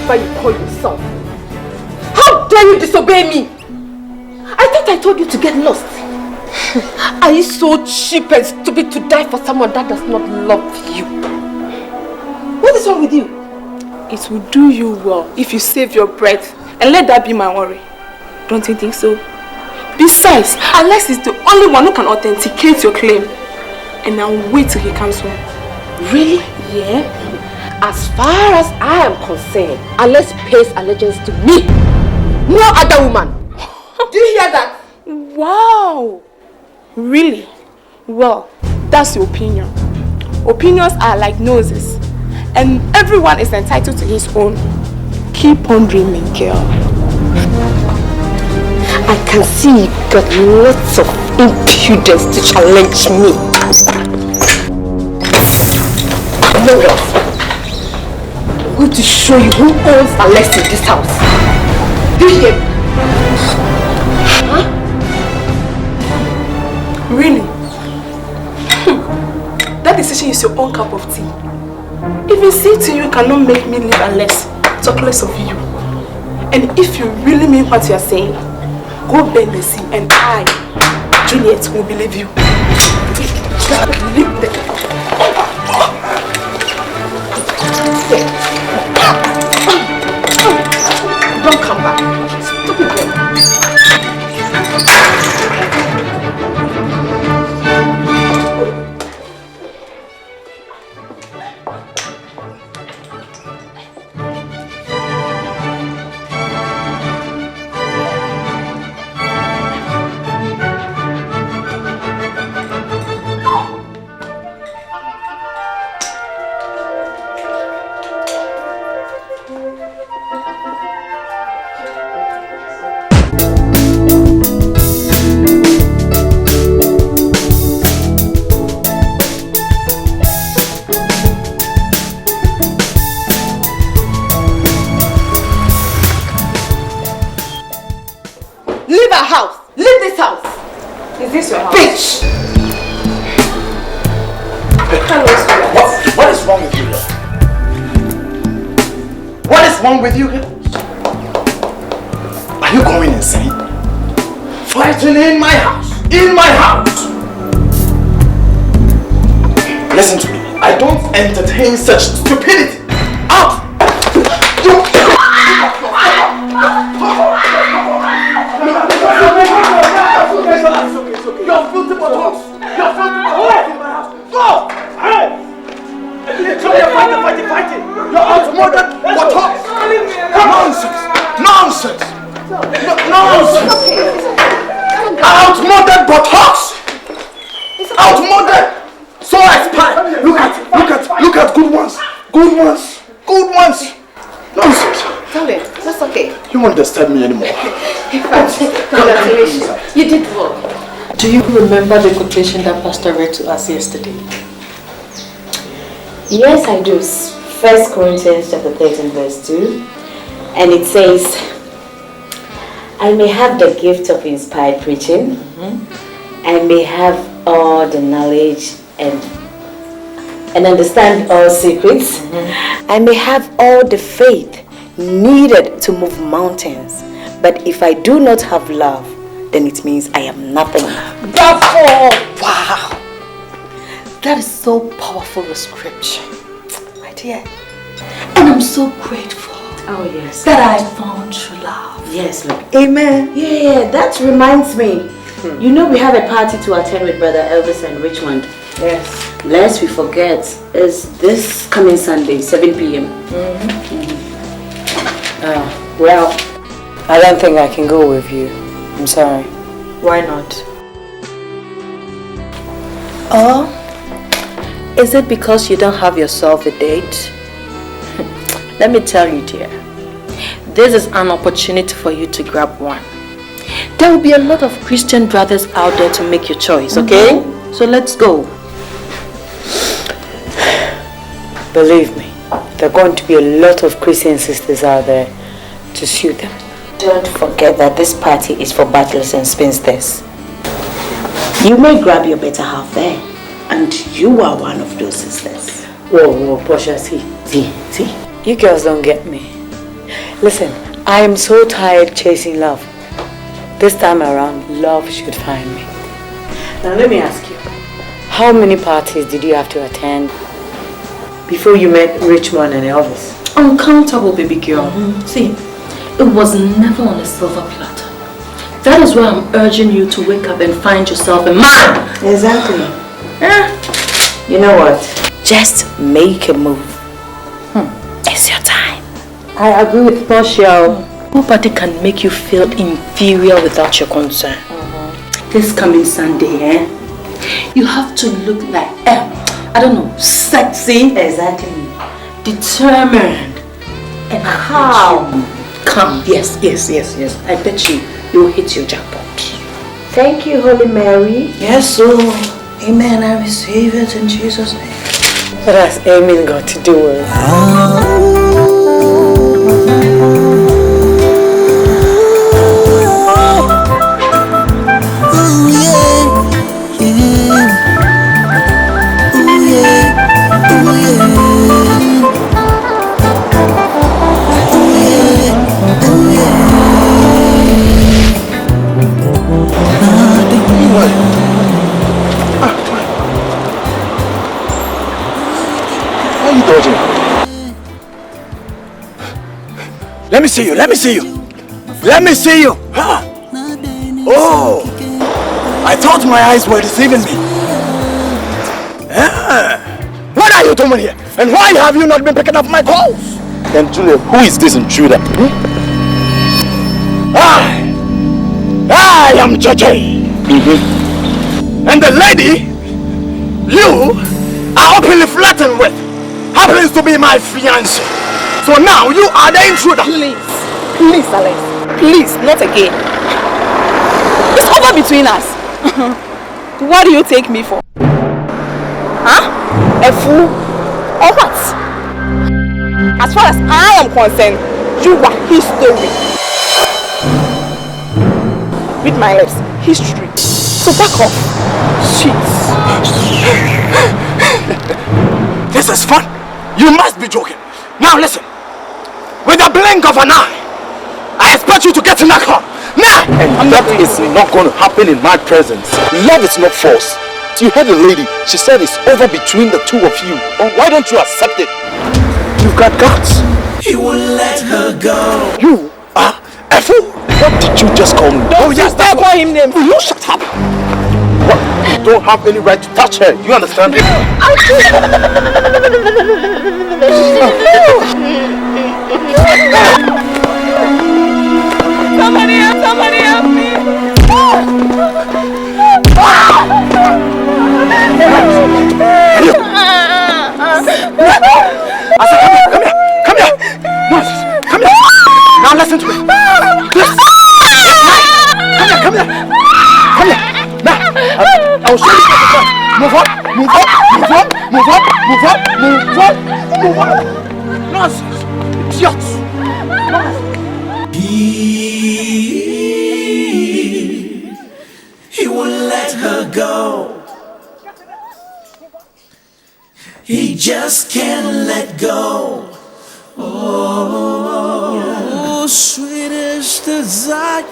whatever you call yourself. How dare you disobey me? I thought I told you to get lost. Are you so cheap and stupid to die for someone that does not love you? What is wrong with you? It will do you well if you save your breath and let that be my worry. Don't you think so? Besides, Alex is the only one who can authenticate your claim. And I'll wait till he comes home. Really? Yeah. As far as I am concerned, Alex pays allegiance to me. No other woman. Do you hear that? Wow. Really? Well, that's your opinion. Opinions are like noses. And everyone is entitled to his own. Keep on dreaming, girl. I can see you got lots of impudence to challenge me. No what? I'm going to show you who owns Alex in this house. Do you hear me? Huh? Really? That decision is your own cup of tea. If you see to you cannot make me leave Alex, talk less of you. And if you really mean what you are saying, go bend the sea and I, Juliet, will believe you. Leave them. Don't come back. Stupid girl. With you here? Are you going insane? Fighting in my house! In my house! Listen to me. I don't entertain such stupidity. Out! You're filthy buttocks! You're filthy buttocks in my house! Go! Hey! You're fighting! You're outmoded buttocks! Nonsense! Nonsense! Nonsense! Outmoded buttocks! Outmoded! So expired! Look at good ones! Good ones! Good ones! Nonsense! Darling, that's okay. You won't disturb me anymore. In fact, congratulations. You did well. Do you remember the quotation that Pastor read to us yesterday? Yes, I do. 1 Corinthians chapter 13 verse 2. And it says, I may have the gift of inspired preaching. I may have all the knowledge and understand all secrets. I may have all the faith needed to move mountains. But if I do not have love, then it means I am nothing. Therefore, wow! That is so powerful a scripture, my dear. And I'm so grateful. Oh yes. That I found true love. Yes, Lord. Amen. Yeah, that reminds me. You know we have a party to attend with Brother Elvis and Richmond. Yes. Lest we forget, it's this coming Sunday, 7 p.m. Well, I don't think I can go with you. I'm sorry. Why not? Oh, is it because you don't have yourself a date? Let me tell you, dear, this is an opportunity for you to grab one. There will be a lot of Christian brothers out there to make your choice, okay? So let's go. Believe me, there are going to be a lot of Christian sisters out there to suit them. Don't forget that this party is for butlers and spinsters. You may grab your better half there, and you are one of those sisters. Whoa, Portia, see. See. You girls don't get me. Listen, I am so tired chasing love. This time around, love should find me. Now let me ask you, how many parties did you have to attend before you met Richmond and Elvis? Uncountable, baby girl. See, it was never on a silver platter. That is why I'm urging you to wake up and find yourself a man. Exactly. You know what? Just make a move. It's your time. I agree with Portia. Nobody can make you feel inferior without your concern. This coming Sunday, you have to look like, I don't know, sexy. Exactly. Determined. And calm. Calm, yes. I bet you'll hit your jackpot. Thank you, Holy Mary. Yes, so, amen, I receive it in Jesus' name. What has amen got to do with it? Let me see you. Huh? Oh, I thought my eyes were deceiving me. What are you doing here? And why have you not been picking up my calls? Then Julia, who is this intruder? I am JJ. And the lady you are openly flirting with happens to be my fiancé. So now you are the intruder. Please, Alex. Please, not again. It's over between us. What do you take me for? Huh? A fool? Or what? As far as I am concerned, you are history. Read my lips. History. So back off. Shit. This is fun. You must be joking. Now listen. With a blink of an eye, I expect you to get in that car. Now! And that is not going to happen in my presence. Love is not force. You heard the lady. She said it's over between the two of you. Oh, why don't you accept it? You've got guts. He won't let her go. You are a fool. What did you just call me? Oh yes, that's call him names. You shut up. What? You don't have any right to touch her. You understand? Somebody help me! I said, come here. Nonsense. Come here. Now listen to me. This. Come here. Now, I'll show you. Move on. Nonsense. Idiots. He won't let her go. He just can't let go. Oh, sweetest desire.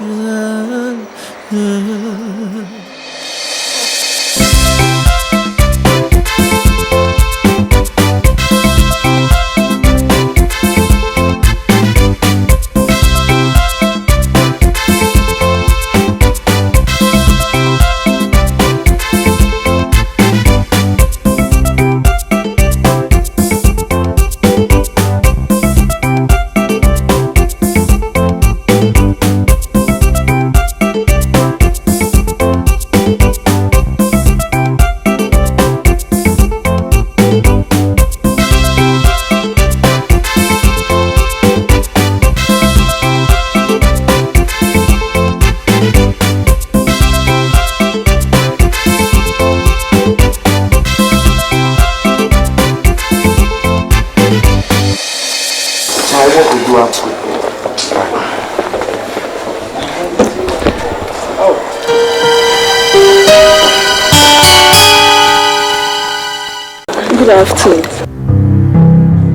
Good afternoon.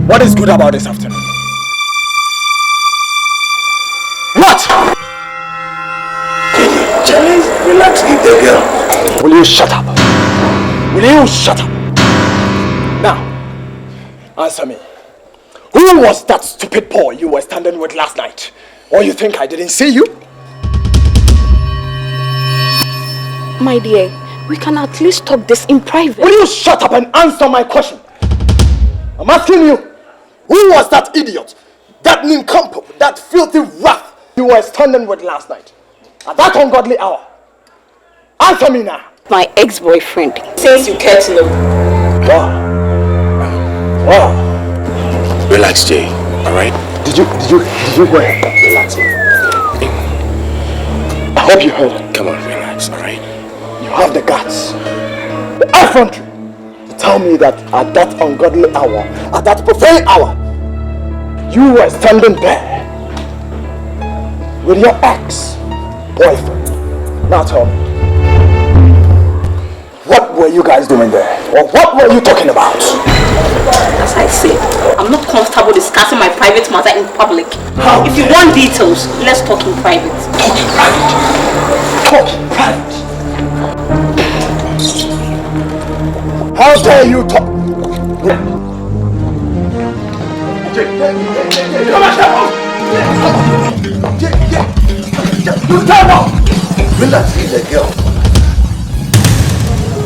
What is good about this afternoon? Relax, leave the girl. Will you shut up? Will you shut up? Now, answer me. Who was that stupid boy you were standing with last night? Or you think I didn't see you? My dear, we can at least talk this in private. Will you shut up and answer my question? I'm asking you, who was that idiot, that nincompoop, that filthy rat you were standing with last night? At that ungodly hour? Answer me now. My ex-boyfriend. Says you care to know. Wow. Relax, Jay. Alright? Did you hear? Relax. I hope you heard it. Come on, relax, alright? You have the guts, the effrontery to tell me that at that ungodly hour, at that profane hour, you were standing there with your ex-boyfriend. Now tell me, what were you guys doing there? Or what were you talking about? As I said, I'm not comfortable discussing my private matter in public. How? If you want details, let's talk in private. Talk in private. Talk in private. How dare you talk? Come on, you dare walk. Relax, leave the girl.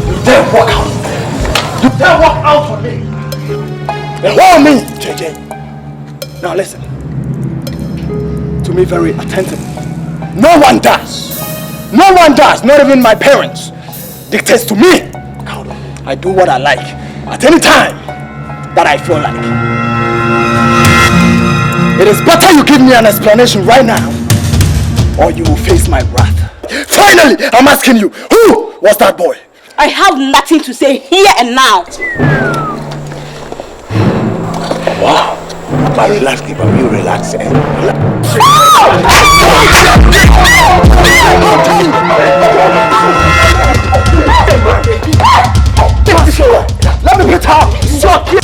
You dare walk out. You dare walk out on me. And what me, JJ? Now listen to me very attentively. No one does. No one does. Not even my parents dictates to me. I do what I like at any time that I feel like. It is better you give me an explanation right now, or you will face my wrath. Finally, I'm asking you, who was that boy? I have nothing to say here and now. Wow. But relax, Keeper. You relax. Let me get out! Stop here!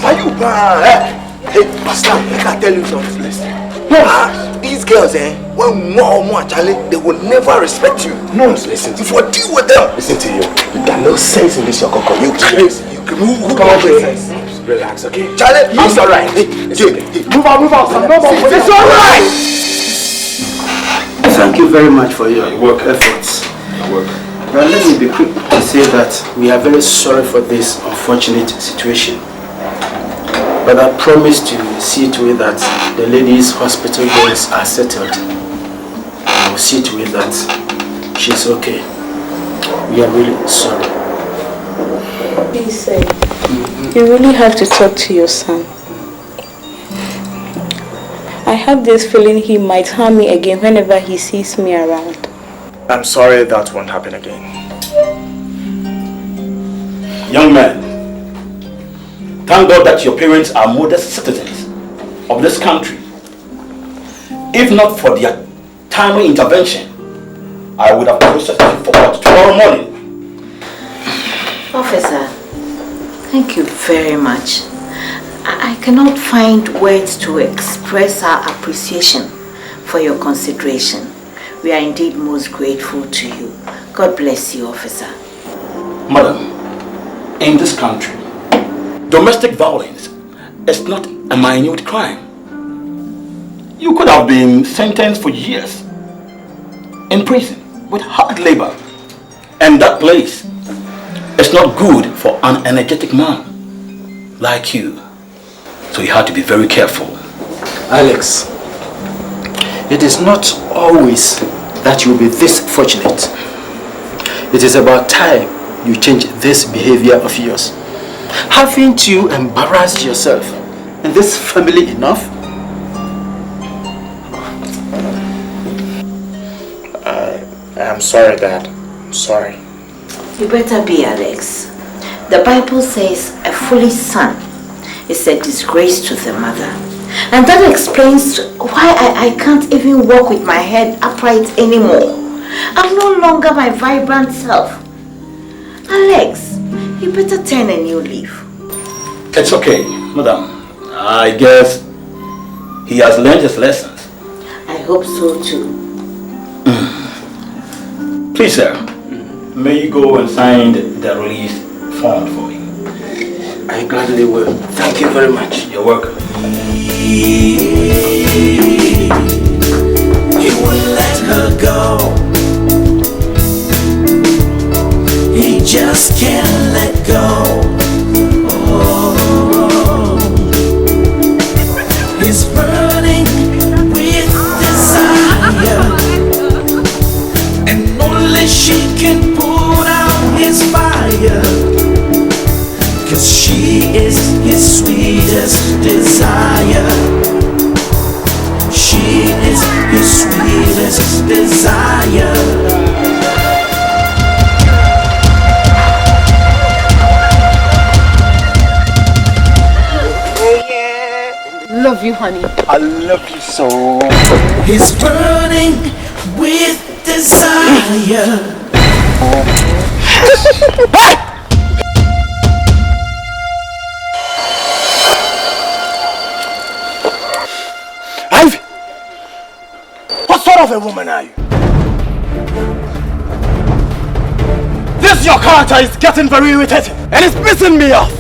Are you bad? Hey, Pastor, I can tell you something. Listen. These girls, when more Charlie, they will never respect you. No, listen. If you deal with them, Listen to you. You got no sense in this, your cocoa. you crazy. You can move. Come on, sense. Relax, okay? Charlie, It's alright. Move on, son. No more. It's alright! Thank you very much for your work efforts. Well, let me be quick to say that we are very sorry for this unfortunate situation. But I promise to see to it that the ladies' hospital bills are settled. I will see to it that she's okay. We are really sorry. Please, you really have to talk to your son. I have this feeling he might harm me again whenever he sees me around. I'm sorry that won't happen again. Young man, thank God that your parents are modest citizens of this country. If not for their timely intervention, I would have processed you for court tomorrow morning. Officer, thank you very much. I cannot find words to express our appreciation for your consideration. We are indeed most grateful to you. God bless you, officer. Madam, in this country, domestic violence is not a minute crime. You could have been sentenced for years in prison with hard labor. And that place is not good for an energetic man like you. So you have to be very careful. Alex, it is not always that you will be this fortunate. It is about time you change this behavior of yours. Haven't you embarrassed yourself in this family enough? I'm sorry, Dad. I'm sorry. You better be, Alex. The Bible says a foolish son is a disgrace to the mother. And that explains why I can't even walk with my head upright anymore. I'm no longer my vibrant self. Alex, you better turn a new leaf. It's okay, madam. I guess he has learned his lessons. I hope so too. Please, sir, may you go and sign the release form for me. I gladly will. Thank you very much. You're welcome. He won't let her go. He just can't let go. Oh, he's burning with desire, and only she can put out his fire, 'cause she is his sweetest desire. She is his sweetest desire. Love you, honey. I love you so. He's burning with desire. Ivy! What sort of a woman are you? This your character is getting very irritating and it's pissing me off.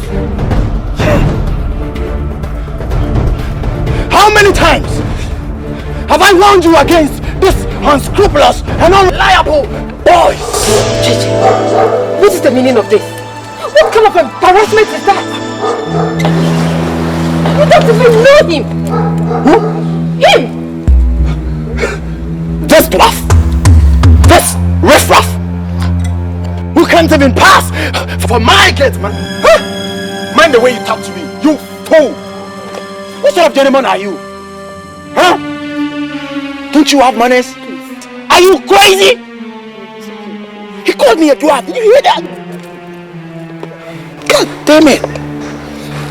How many times have I warned you against this unscrupulous and unreliable boys? Gigi, what is the meaning of this? What kind of embarrassment is that? You don't even know him. Who? Him! This bluff! This riffraff! Who can't even pass for my gate, man! Huh? Mind the way you talk to me, you fool! What sort of gentleman are you? Huh? Don't you have manners? Are you crazy? He called me a dwarf. Did you hear that? God damn it!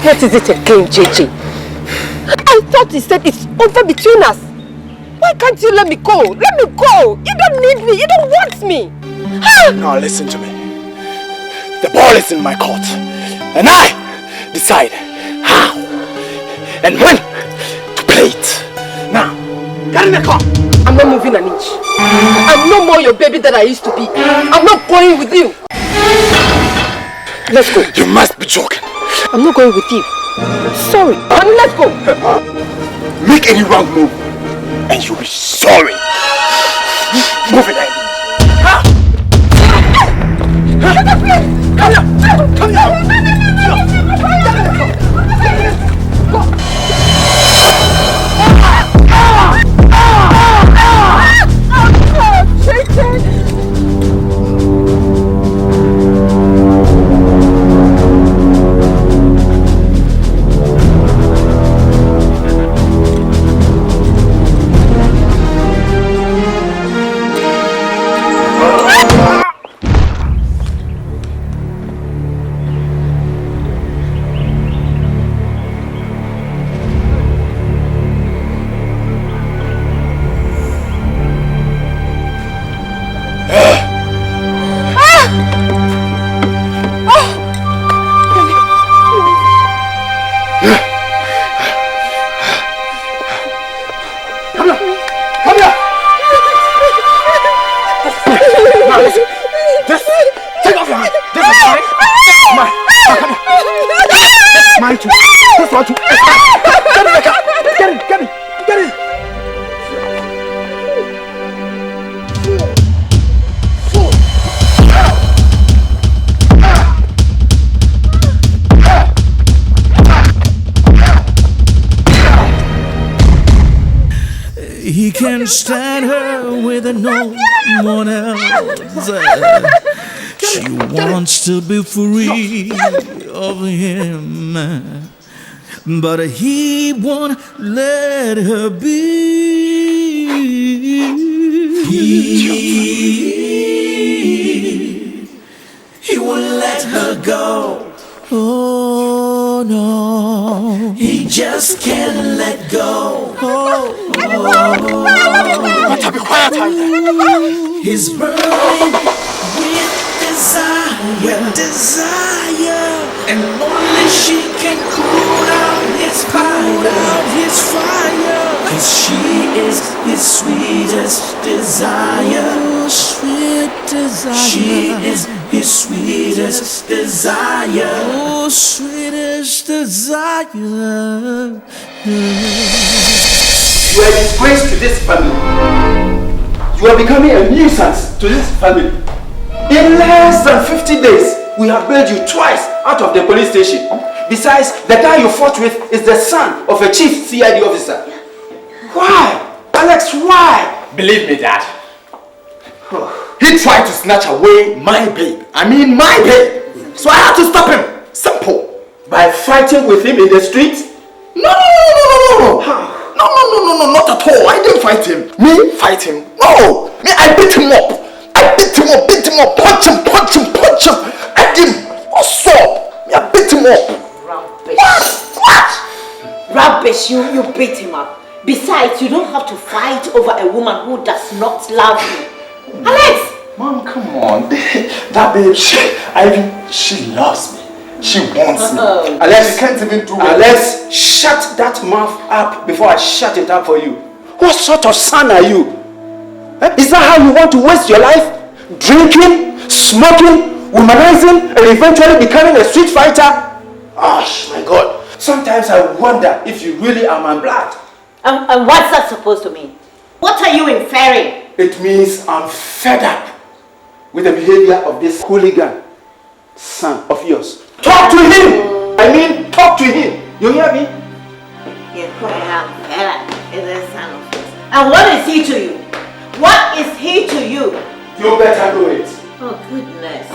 What is it again, JJ? I thought he said it's over between us. Why can't you let me go? Let me go! You don't need me. You don't want me. Huh? Now listen to me. The ball is in my court. And I decide how and when to play it. Now, get in the car. I'm not moving an inch. I'm no more your baby that I used to be. I'm not going with you. Let's go. You must be joking. I'm not going with you. Sorry. Honey, let's go. Make any wrong move and you'll be sorry. Move it, Ivy. Huh? Huh? Come here. Come here. Go. He can't stand her with no one else. She wants to be free of him, but he won't let her be. He won't let her go. Oh no, he just can't let go. Be quiet, he's burning with desire, and only she can cool down his his fire. Cause she is his sweetest desire. Sweet desire. She is his sweetest desire. Oh, sweetest desire. You are a disgrace to this family. You are becoming a nuisance to this family. In less than 50 days, we have bailed you twice out of the police station. Besides, the guy you fought with is the son of a chief CID officer. Why? Alex, why? Believe me, Dad. He tried to snatch away my babe. I mean my babe. So I had to stop him. Simple. By fighting with him in the street? No, not at all. I didn't fight him. Me fight him? No. Me, I beat him up. Beat him up, punch him. I didn't. What's up? Me, I beat him up. Rubbish. What? Rubbish, you beat him up. Besides, you don't have to fight over a woman who does not love you. Alex! Mom, come on. That babe, she loves me. She wants me. Alex, you can't even do it. Alex, shut that mouth up before I shut it up for you. What sort of son are you? Is that how you want to waste your life? Drinking, smoking, womanizing, and eventually becoming a street fighter? Gosh, my God. Sometimes I wonder if you really are my blood. And what's that supposed to mean? What are you inferring? It means I'm fed up with the behavior of this hooligan son of yours. Talk to him! I mean, talk to him. You hear me? Yes, I am fed up with this son of yours. And what is he to you? What is he to you? You better do it. Oh, goodness.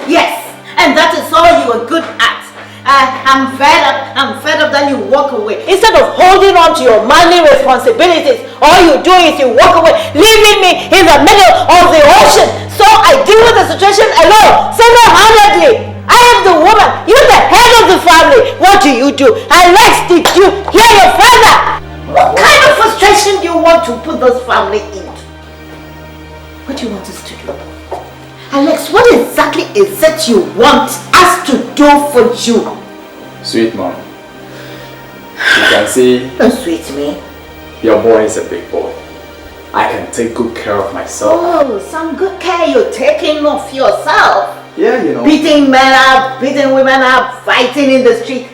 Yes, and that is all you are good at. I'm fed up, then you walk away. Instead of holding on to your manly responsibilities, all you do is you walk away, leaving me in the middle of the ocean. So I deal with the situation alone, single-handedly. I am the woman, you're the head of the family. What do? Alex, did you hear your father? What kind of frustration do you want to put this family into? What do you want us to do? Alex, what exactly is it you want us to do for you? Sweet mom, you can see. Don't sweet me. Your boy is a big boy. I can take good care of myself. Oh, some good care you're taking of yourself. Yeah, you know. Beating men up, beating women up, fighting in the street.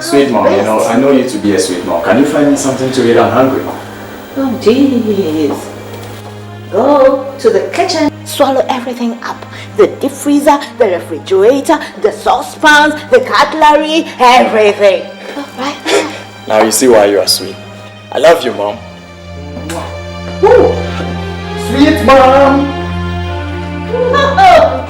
Sweet mom, you know, I know you to be a sweet mom. Can you find me something to eat? I'm hungry. Oh, jeez. Go to the kitchen, swallow everything up. The deep freezer, the refrigerator, the saucepans, the cutlery, everything. Right there. Now you see why you are sweet. I love you, mom. Ooh. Sweet mom. Oh.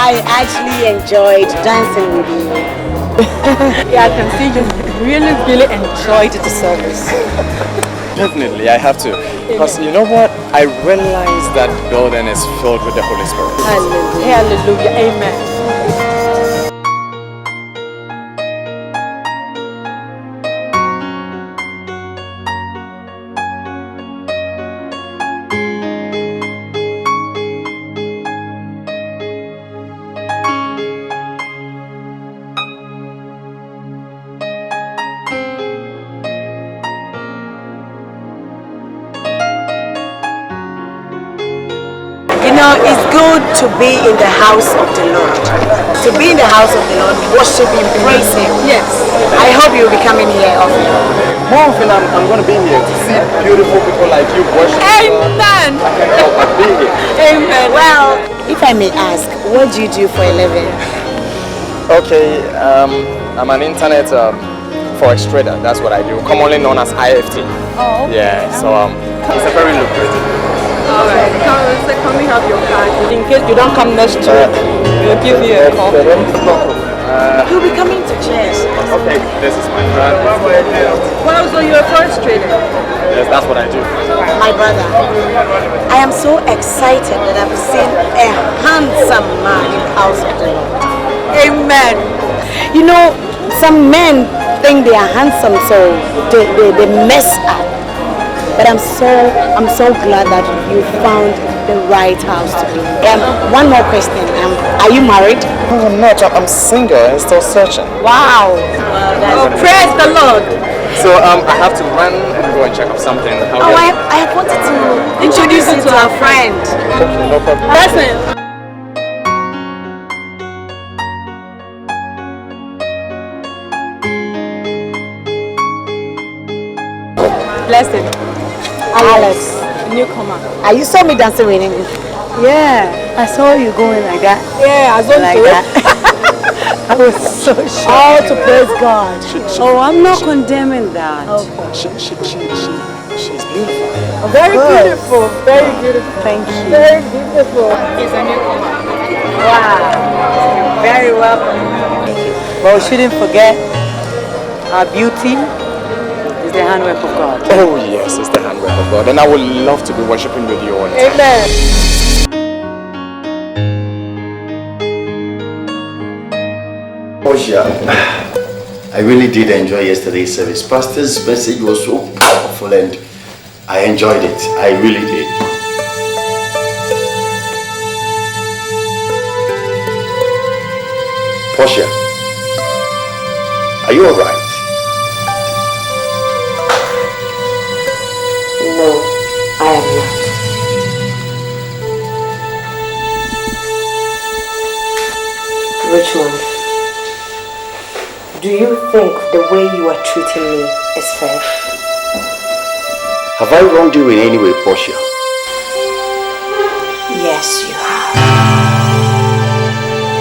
I actually enjoyed dancing with you. Yeah, I can see you really enjoyed the service. Definitely, I have to. Because you know what? I realize that building is filled with the Holy Spirit. Hallelujah. Hallelujah. Amen. It's good to be in the house of the Lord. To be in the house of the Lord, worship Him, praise Him. Yes. I hope you'll be coming here often. More often, I'm going to be here to see beautiful people like you worship. Amen. I can't help but be here. Amen. Well, if I may ask, what do you do for a living? Okay, I'm an internet forex trader. That's what I do, commonly known as IFT. Oh. Yeah, so it's a very lucrative. Alright, can we have your card? In case you don't come next week, we'll give you a call. You'll be coming to church. Okay, this is my card. Well, so you're a forex trader? Yes, that's what I do. My brother, I am so excited that I've seen a handsome man in the house of the Lord. Amen. You know, some men think they are handsome, so they mess up. But I'm so glad that you found the right house to be. One more question. Are you married? No, I'm not. I'm single and still searching. Wow. Praise the Lord. So I have to run and go and check up something. I wanted to introduce you to our friend. Okay, no problem. Listen. Blessing. Alex, newcomer. You saw me dancing with him? Yeah, I saw you going like that. Yeah, I saw like that. I was so shocked. All to praise God. Oh, I'm not condemning that. Okay. She's beautiful. Very beautiful. Very beautiful. Thank you. Very beautiful. He's a newcomer. Wow. You're very welcome. Thank you. But we shouldn't forget our beauty. The handwork of God. Oh yes, it's the handwork of God, and I would love to be worshiping with you all the time. Amen. Portia, I really did enjoy yesterday's service. Pastor's message was so powerful and I enjoyed it. I really did. Portia, are you alright? No, I am not. Richmond, do you think the way you are treating me is fair? Have I wronged you in any way, Portia? Yes, you have.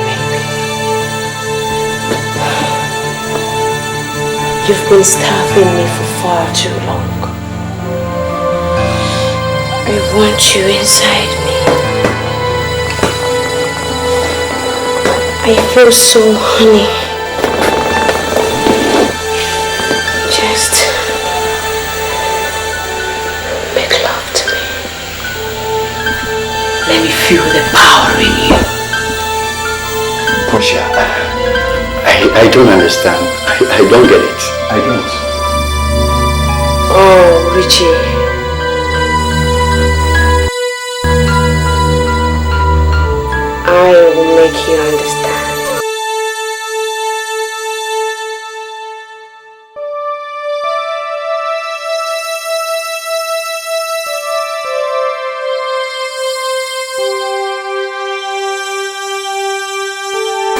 Baby. You've been starving me for far too long. I want you inside me. I feel so horny. Just make love to me. Let me feel the power in you. Portia, I don't understand. I don't get it. I don't. Oh, Richie. I will make you understand.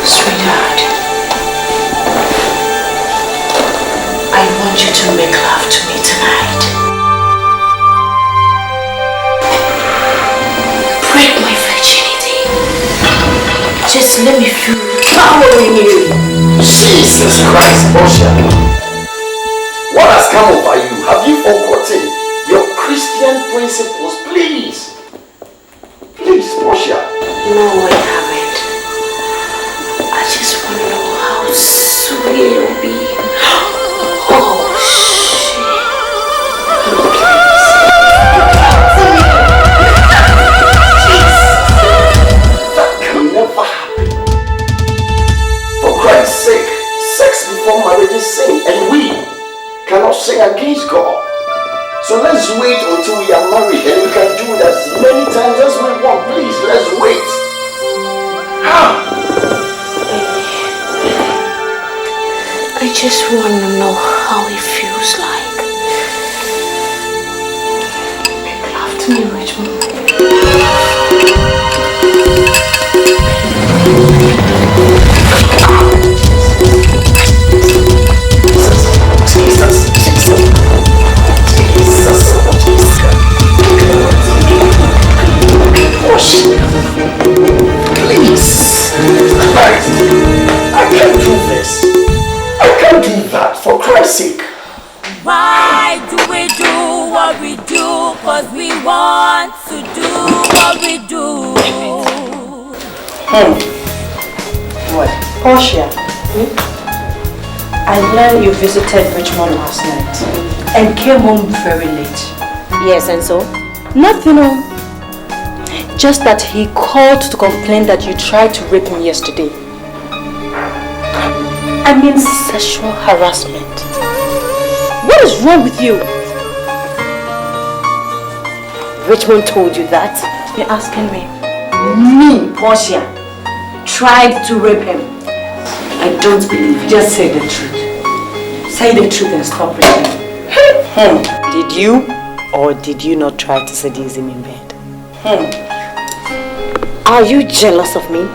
Sweetheart, I want you to make love to me tonight. Break my virginity. Just let me feel the power in you. Jesus Christ, Portia. What has come over you? Have you forgotten your Christian principles? Please. Please, Portia. No, I haven't. time, just wait one. Please, let's wait. I just want to know how it feels like. Make love to me, Richmond. Please. Christ. I can't do this. I can't do that, for Christ's sake. Why do we do what we do? Cause we want to do what we do. What? Portia, I learned you visited Richmond last night and came home very late. Yes, and so? Nothing. Just that he called to complain that you tried to rape him yesterday. I mean sexual harassment. What is wrong with you? Richmond told you that? You're asking me? Me, Portia, tried to rape him. I don't believe it. Just say the truth. Say the truth and stop raping. Did you or did you not try to seduce him in bed? Are you jealous of me?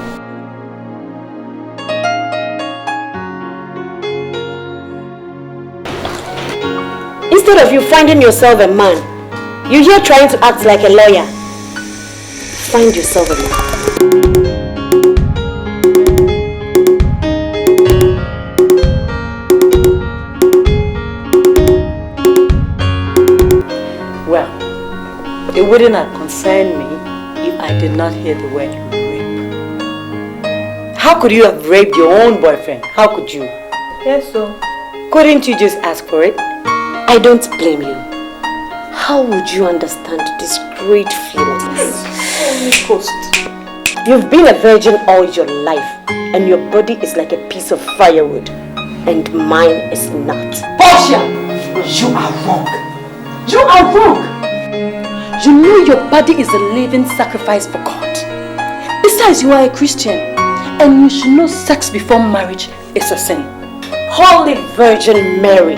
Instead of you finding yourself a man, you're here trying to act like a lawyer. Find yourself a man. Well, it wouldn't have concerned me if I did not hear the word rape. How could you have raped your own boyfriend? How could you? Yes, so. Couldn't you just ask for it? I don't blame you. How would you understand these great feelings? Holy Ghost. You've been a virgin all your life, and your body is like a piece of firewood, and mine is not. Portia, you are wrong. You are wrong. You know your body is a living sacrifice for God. Besides, you are a Christian, and you should know sex before marriage is a sin. Holy Virgin Mary,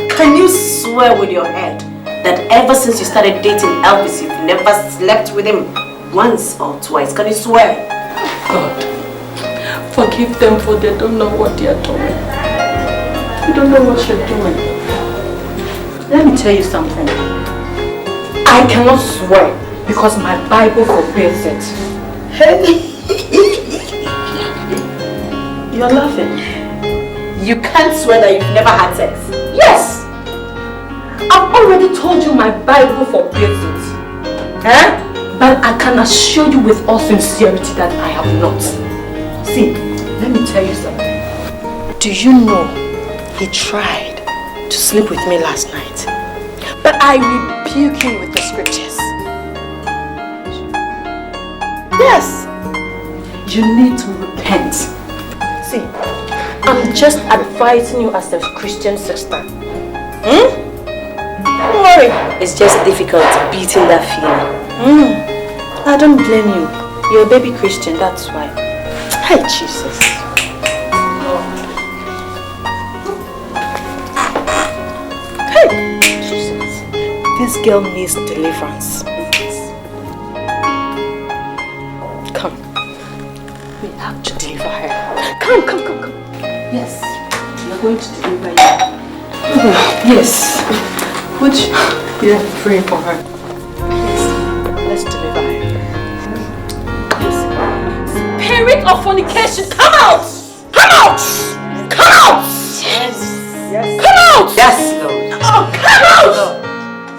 can you swear with your head that ever since you started dating Elvis, you've never slept with him once or twice? Can you swear? God, forgive them for they don't know what they are doing. You don't know what you're doing. Let me tell you something. I cannot swear because my Bible forbids it. You're laughing. You can't swear that you've never had sex. Yes! I've already told you my Bible forbids it. But I can assure you with all sincerity that I have not. See, let me tell you something. Do you know he tried to sleep with me last night? But I rebuke him with the scriptures. Yes! You need to repent. See, I'm just advising you as a Christian sister. Don't worry. It's just difficult beating that feeling. I don't blame you. You're a baby Christian, that's why. Hey, Jesus. Hey, Jesus. This girl needs deliverance. Come. We have to deliver her. Come. Yes. We're going to deliver you. Yes. Would you pray for her? Yes. Let's deliver her. Yes. Spirit of fornication, come out! Come out! Come out! Yes. Come out! Yes, Lord. Oh, come out!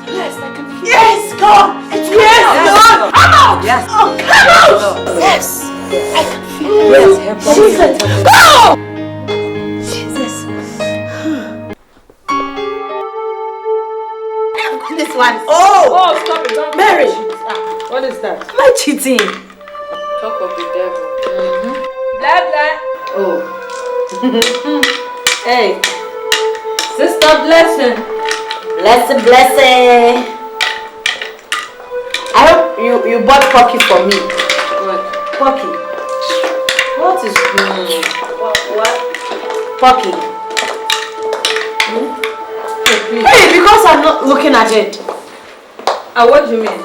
Yes, I can feel it. Yes, God! Yes, God! Come out! Yes. Oh, come out! Yes! I can feel it. Yes, Jesus! Go! Jesus! This one. Oh, stop it. Don't Mary! What is that? Am I cheating? Talk of the devil. Blah, blah. Oh. Hey. Sister Blessing. Blessing. I hope you bought Pocky for me. What? Pocky. What is what? Pocky. Hey, because I'm not looking at it. What do you mean?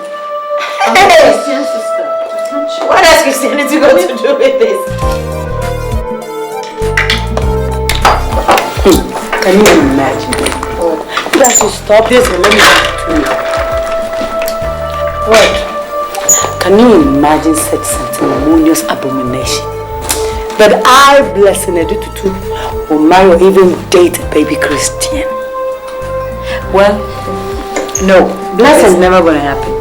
I'm a Christian sister. What has Christianity got to do with this? Can you imagine? You guys should stop this and let me talk to you. What? Can you imagine such sanctimonious abomination? That I, Blessing Edututu, will marry or even date a baby Christian? Well, no, Blessing's never gonna happen.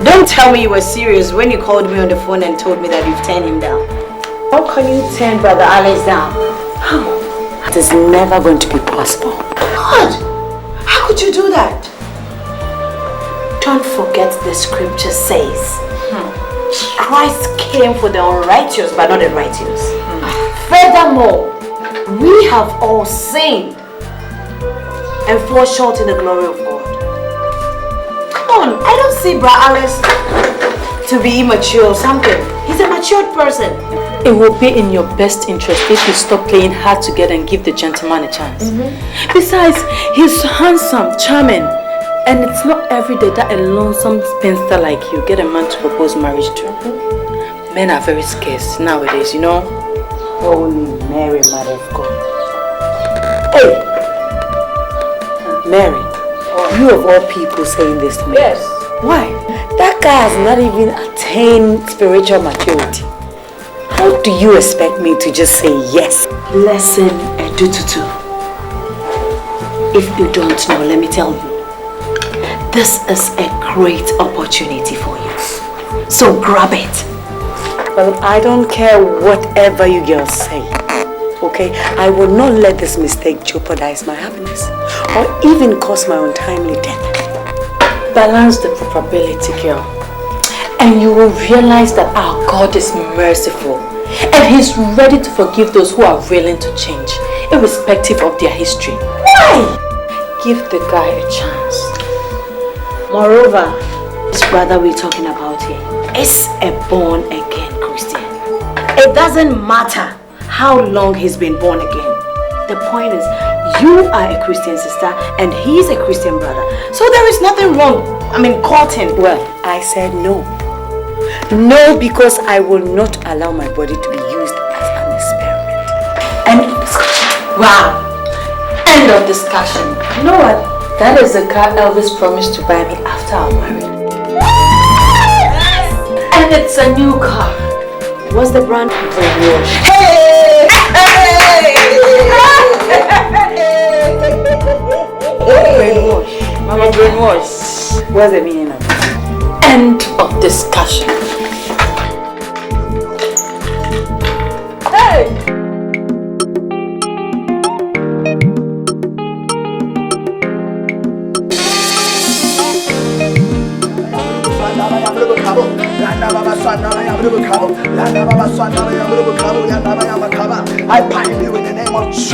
Don't tell me you were serious when you called me on the phone and told me that you've turned him down. How can you turn Brother Alex down? How? It is never going to be possible. God! How could you do that? Don't forget the scripture says Christ came for the unrighteous but not the righteous. Furthermore, we have all sinned and fall short in the glory of God. Come on, I don't see Bra Alex to be immature or something. He's a matured person. It will be in your best interest if you stop playing hard to get and give the gentleman a chance. Besides, he's handsome, charming, and it's not every day that a lonesome spinster like you get a man to propose marriage to. Men are very scarce nowadays, you know. Holy Mary, Mother of God. Hey! Mary, you of all people saying this to me. Yes. Why? That guy has not even attained spiritual maturity. How do you expect me to just say yes? Blessing Edututu. If you don't know, let me tell you. This is a great opportunity for you. So grab it. Well, I don't care whatever you girls say. Okay? I will not let this mistake jeopardize my happiness or even cause my untimely death. Balance the probability, girl. And you will realize that our God is merciful and He's ready to forgive those who are willing to change, irrespective of their history. Why? Give the guy a chance. Moreover, this brother we're talking about here is a born-again Christian. It doesn't matter how long he's been born again. The point is, you are a Christian sister and he's a Christian brother. So there is nothing wrong, courting. Well, I said no. No, because I will not allow my body to be used as an experiment. End of discussion. Wow. End of discussion. You know what? That is the car Elvis promised to buy me after our marriage. And it's a new car. What's the brand? Brainwash. Hey! Brainwash. Mama, brainwash. What's the meaning of it? End of discussion. Hey! I bind you in the name of Jesus.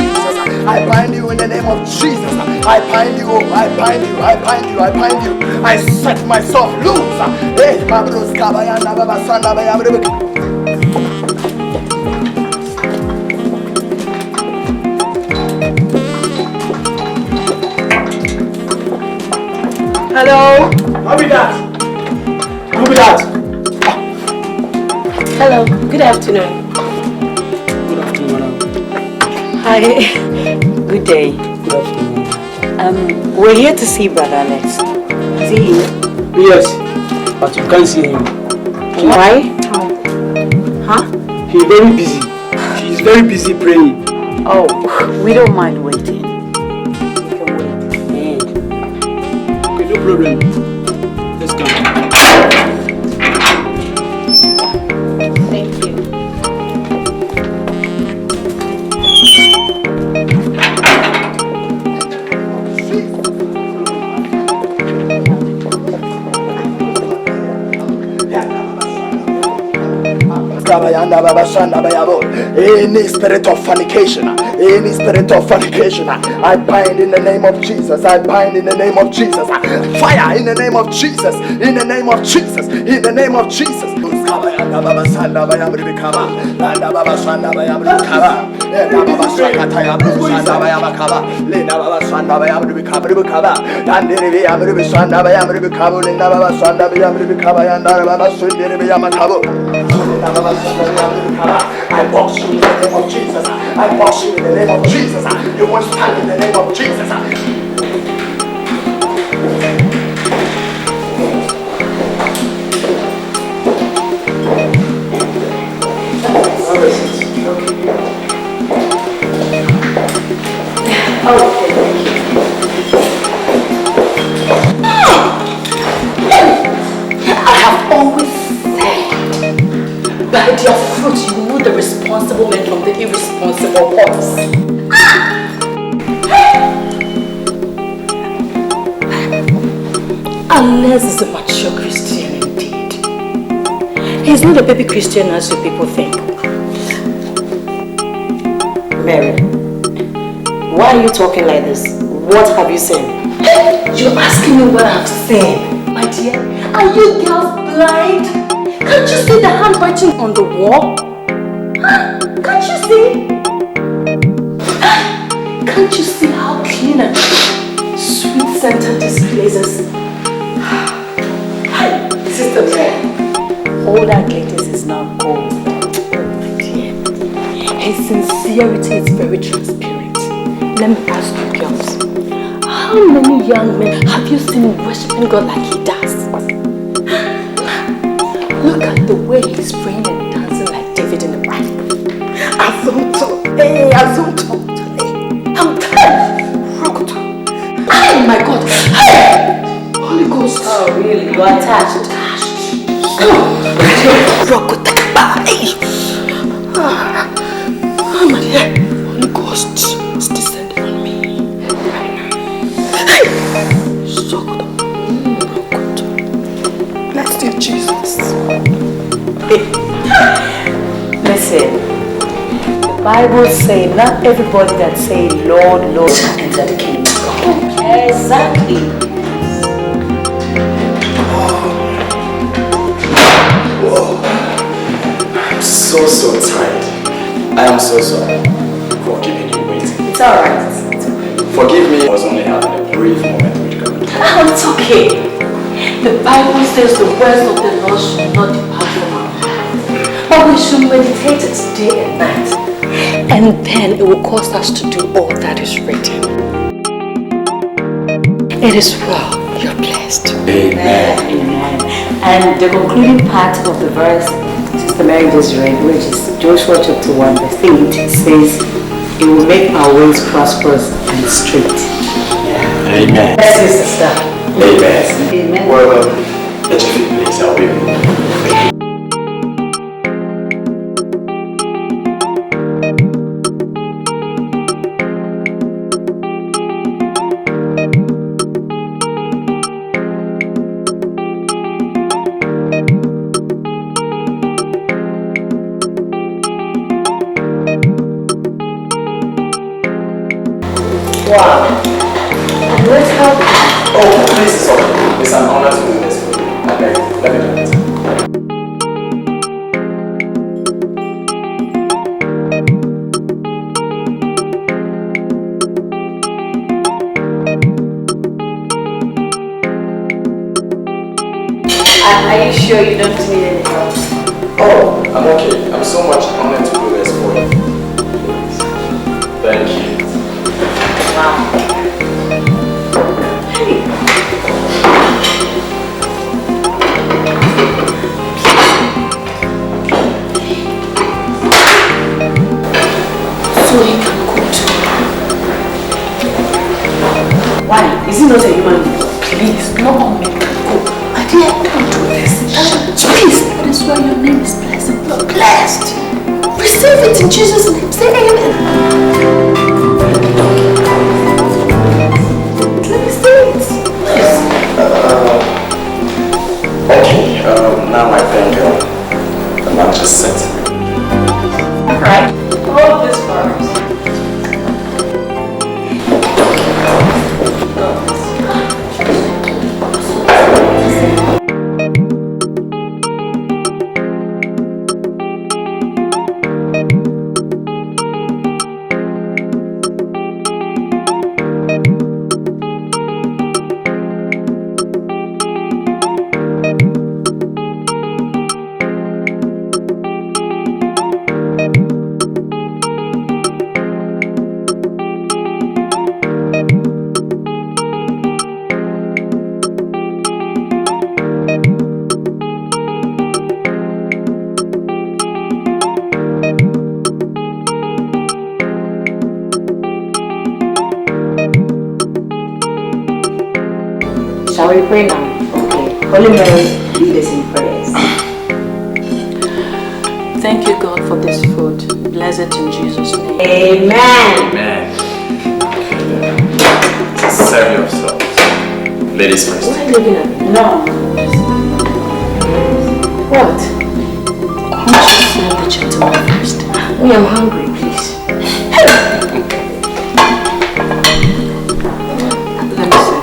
I bind you in the name of Jesus. I bind you, I bind you, I bind you, I bind you. I set myself loose. Hey, Mabros Kabayana Baba Sanda. Hello? How be that? Who be that? Hello, good afternoon. Good afternoon. Hi. Good day. Good afternoon. We're here to see Brother Alex. Is he here? Yes, but you can't see him. Why? Huh? He's very busy. He's very busy praying. Oh, we don't mind waiting. Okay, no problem. Let's go. Thank you. Any spirit of fornication, I bind in the name of Jesus. I bind in the name of Jesus. Fire in the name of Jesus. In the name of Jesus. In the name of Jesus. I box you in the name of Jesus. I box you in the name of Jesus. You won't stand in the name of Jesus. Okay, thank you. I have always said, by their fruit you know the responsible men from the irresponsible ones. Unless he's a mature Christian indeed. He's not a baby Christian as you people think. Mary, why are you talking like this? What have you seen? You're asking me what I've seen. My dear, are you girls blind? Can't you see the handwriting on the wall? Can't you see? Can't you see how clean and sweet-scented this place is? Sister Mary, all that glitters is now gold. My dear, his sincerity is very transparent. Let me ask you girls, how many young men have you seen worshipping God like he does? Look at the way he's praying and dancing like David in the Bible. Azonto, hey, Azonto, I'm tired. Rokoto. Oh my God, hey! Holy Ghost. Oh really? You are attached? Rokoto, hey! Oh my dear, Holy Ghost is descending on me right now. Hey! Sokoto, Rokoto. Bless you, Jesus. Listen, the Bible says not everybody that say Lord, Lord shall enter the kingdom of God. Exactly. Whoa. I'm so tired. I am so sorry for keeping you waiting. It's alright. Forgive me, I was only having a brief moment with God. Oh, it's okay. The Bible says the words of the Lord should not depart from our mouth, but we should meditate it day and night, and then it will cause us to do all that is written. It is well. You're blessed. Amen. Amen. And the concluding part of the verse Sister Mary just read, which is Joshua chapter 1 verse 8, says, it will make our ways prosperous and straight. Yeah. Amen. Bless you, sister. Amen. Amen. Well, HFE, please help me. Wow. And let's help you. Oh, please, sorry. It's an honor to do this for you. Okay, let me do it. Are you sure you don't need any help? Oh, I'm okay. I'm so much honored to do this for you. Thank you. Wow. So he can cook too. Why? Is he not a human being? Please, not all men can cook. My dear, don't do this. Please, that is why your name is blessed. You're blessed. Receive it in Jesus' name. Say amen. Let me see it. Yes. Okay, now I think the lunch is set. Alright, hold this first. Shall we pray now? Okay. Holy Mary, lead us in prayers. Thank you, God, for this food. Bless it in Jesus' name. Amen. Amen. Serve yourselves. Ladies first. Why are you looking at me? No. What? Why don't you serve the gentleman first? Me, I'm hungry, please. Let me see.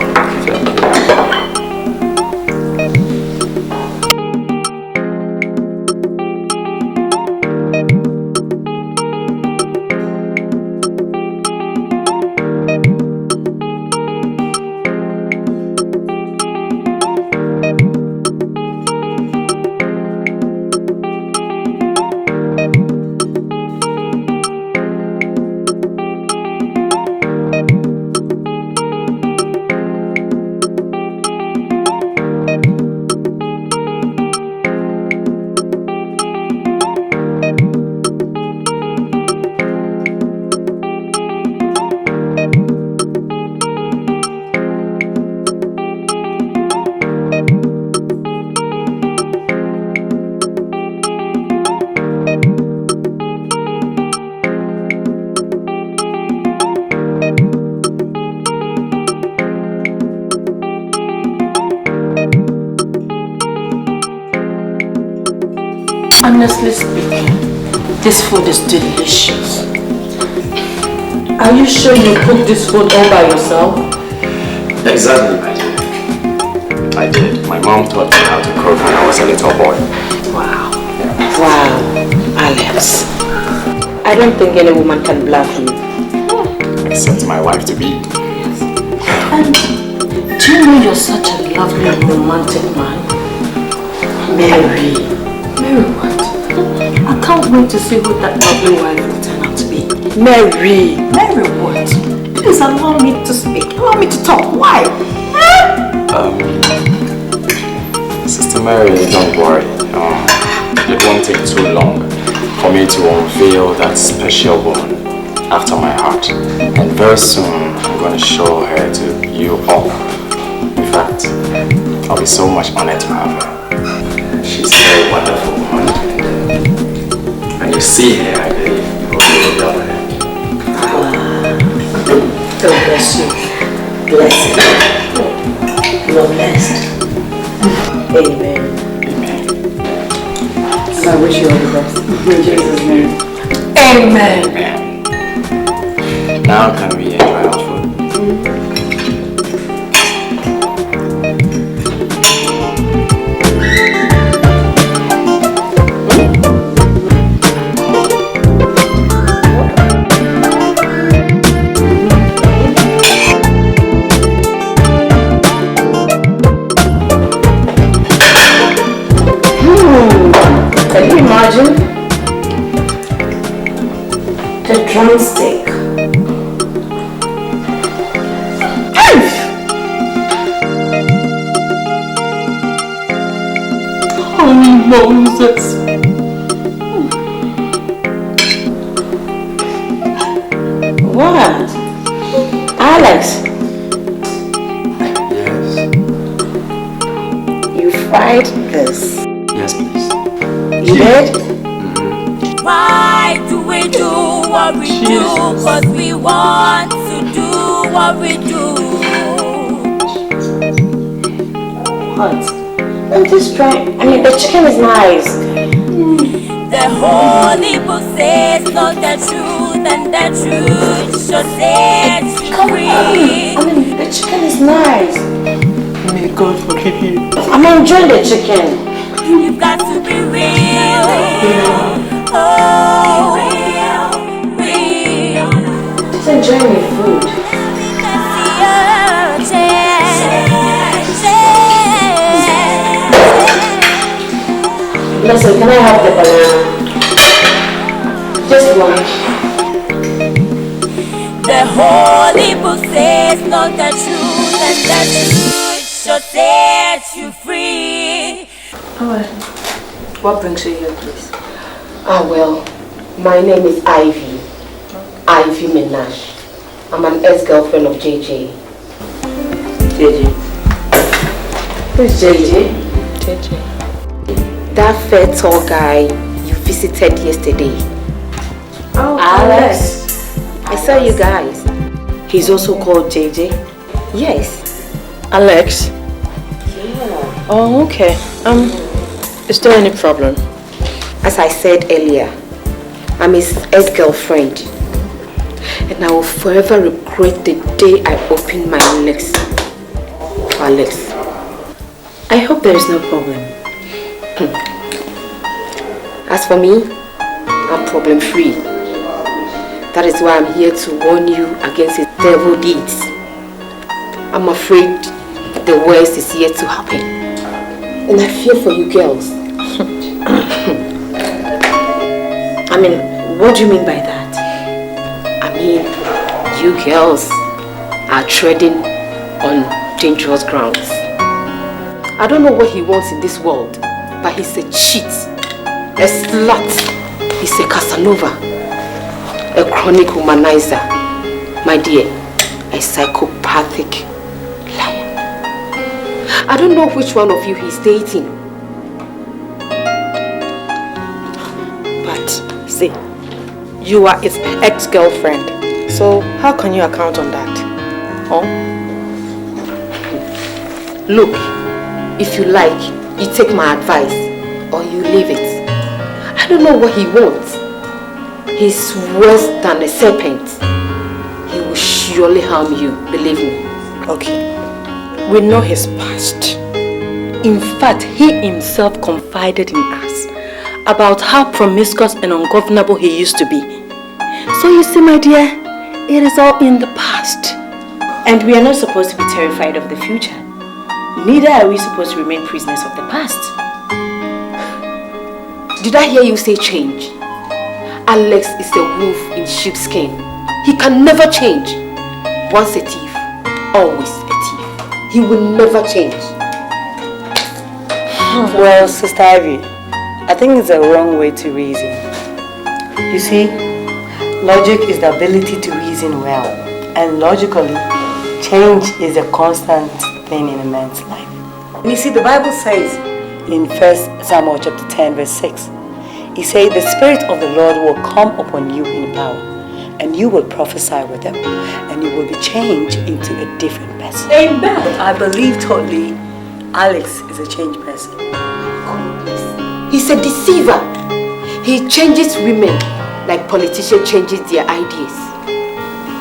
Honestly speaking, this food is delicious. Are you sure you cooked this food all by yourself? Exactly, my dear. I did. My mom taught me how to cook when I was a little boy. Wow. Wow, Alex. I don't think any woman can bluff you. Except my wife to be. And do you know you're such a lovely romantic man? Mary. Mary what? I can't wait to see who that lovely wife will turn out to be. Mary. Mary what? Please allow me to speak. Allow me to talk. Why? Sister Mary, don't worry. It won't take too long for me to unveil that special woman after my heart. And very soon, I'm going to show her to you all. In fact, I'll be so much honored to have her. She's a very wonderful woman. And you see her, I believe you will really love her. God bless you. Bless you. You're blessed. Amen. And I wish you all the best. In Jesus' name. Amen. Amen. Now can we enjoy our food? Can you imagine? The drumstick. Oh, Moses. What? Alex? Yes. You fried this? Yes, please. You did? Why do we do what we do? Cause we want to do what we do. What? I'm just trying. I mean, the chicken is nice. The Holy Book says, know the truth, and the truth shall set you free. I mean, the chicken is nice. May God forgive you. I'm enjoying the chicken. You've got to be real. Oh, real. Just enjoying the food. Listen, can I have the banana? Just one. The Holy Book says, know the truth, and the truth shall set you free. Alright. What brings you here, please? Well, my name is Ivy. Ivy Minaj. I'm an ex-girlfriend of JJ. JJ. Who's JJ? JJ. That fair tall guy you visited yesterday. Oh, Alex. I saw you guys. He's also called JJ? Yes. Alex? Yeah. Oh, okay. Is there any problem? As I said earlier, I'm his ex-girlfriend. And I will forever regret the day I opened my legs for Alex. I hope there is no problem. As for me, I'm problem free. That is why I'm here to warn you against his devil deeds. I'm afraid the worst is yet to happen. And I fear for you girls. I mean, what do you mean by that? I mean, you girls are treading on dangerous grounds. I don't know what he wants in this world, but he's a cheat, a slut, he's a Casanova, a chronic womanizer. My dear, a psychopathic liar. I don't know which one of you he's dating. But see, you are his ex-girlfriend, so how can you account on that? Huh? Look, if you like, you take my advice or you leave it. I don't know what he wants. He's worse than a serpent. He will surely harm you, believe me. Okay. We know his past. In fact, he himself confided in us about how promiscuous and ungovernable he used to be. So you see, my dear, it is all in the past. And we are not supposed to be terrified of the future. Neither are we supposed to remain prisoners of the past. Did I hear you say change? Alex is a wolf in sheepskin. He can never change. Once a thief, always a thief. He will never change. Well, Sister Ivy, I think it's a wrong way to reason. You see, logic is the ability to reason well. And logically, change is a constant thing in a man's life. And you see, the Bible says in 1 Samuel chapter 10 verse 6, it says, the Spirit of the Lord will come upon you in power, and you will prophesy with them, and you will be changed into a different person. Amen. I believe totally Alex is a changed person. He's a deceiver. He changes women like politicians changes their ideas.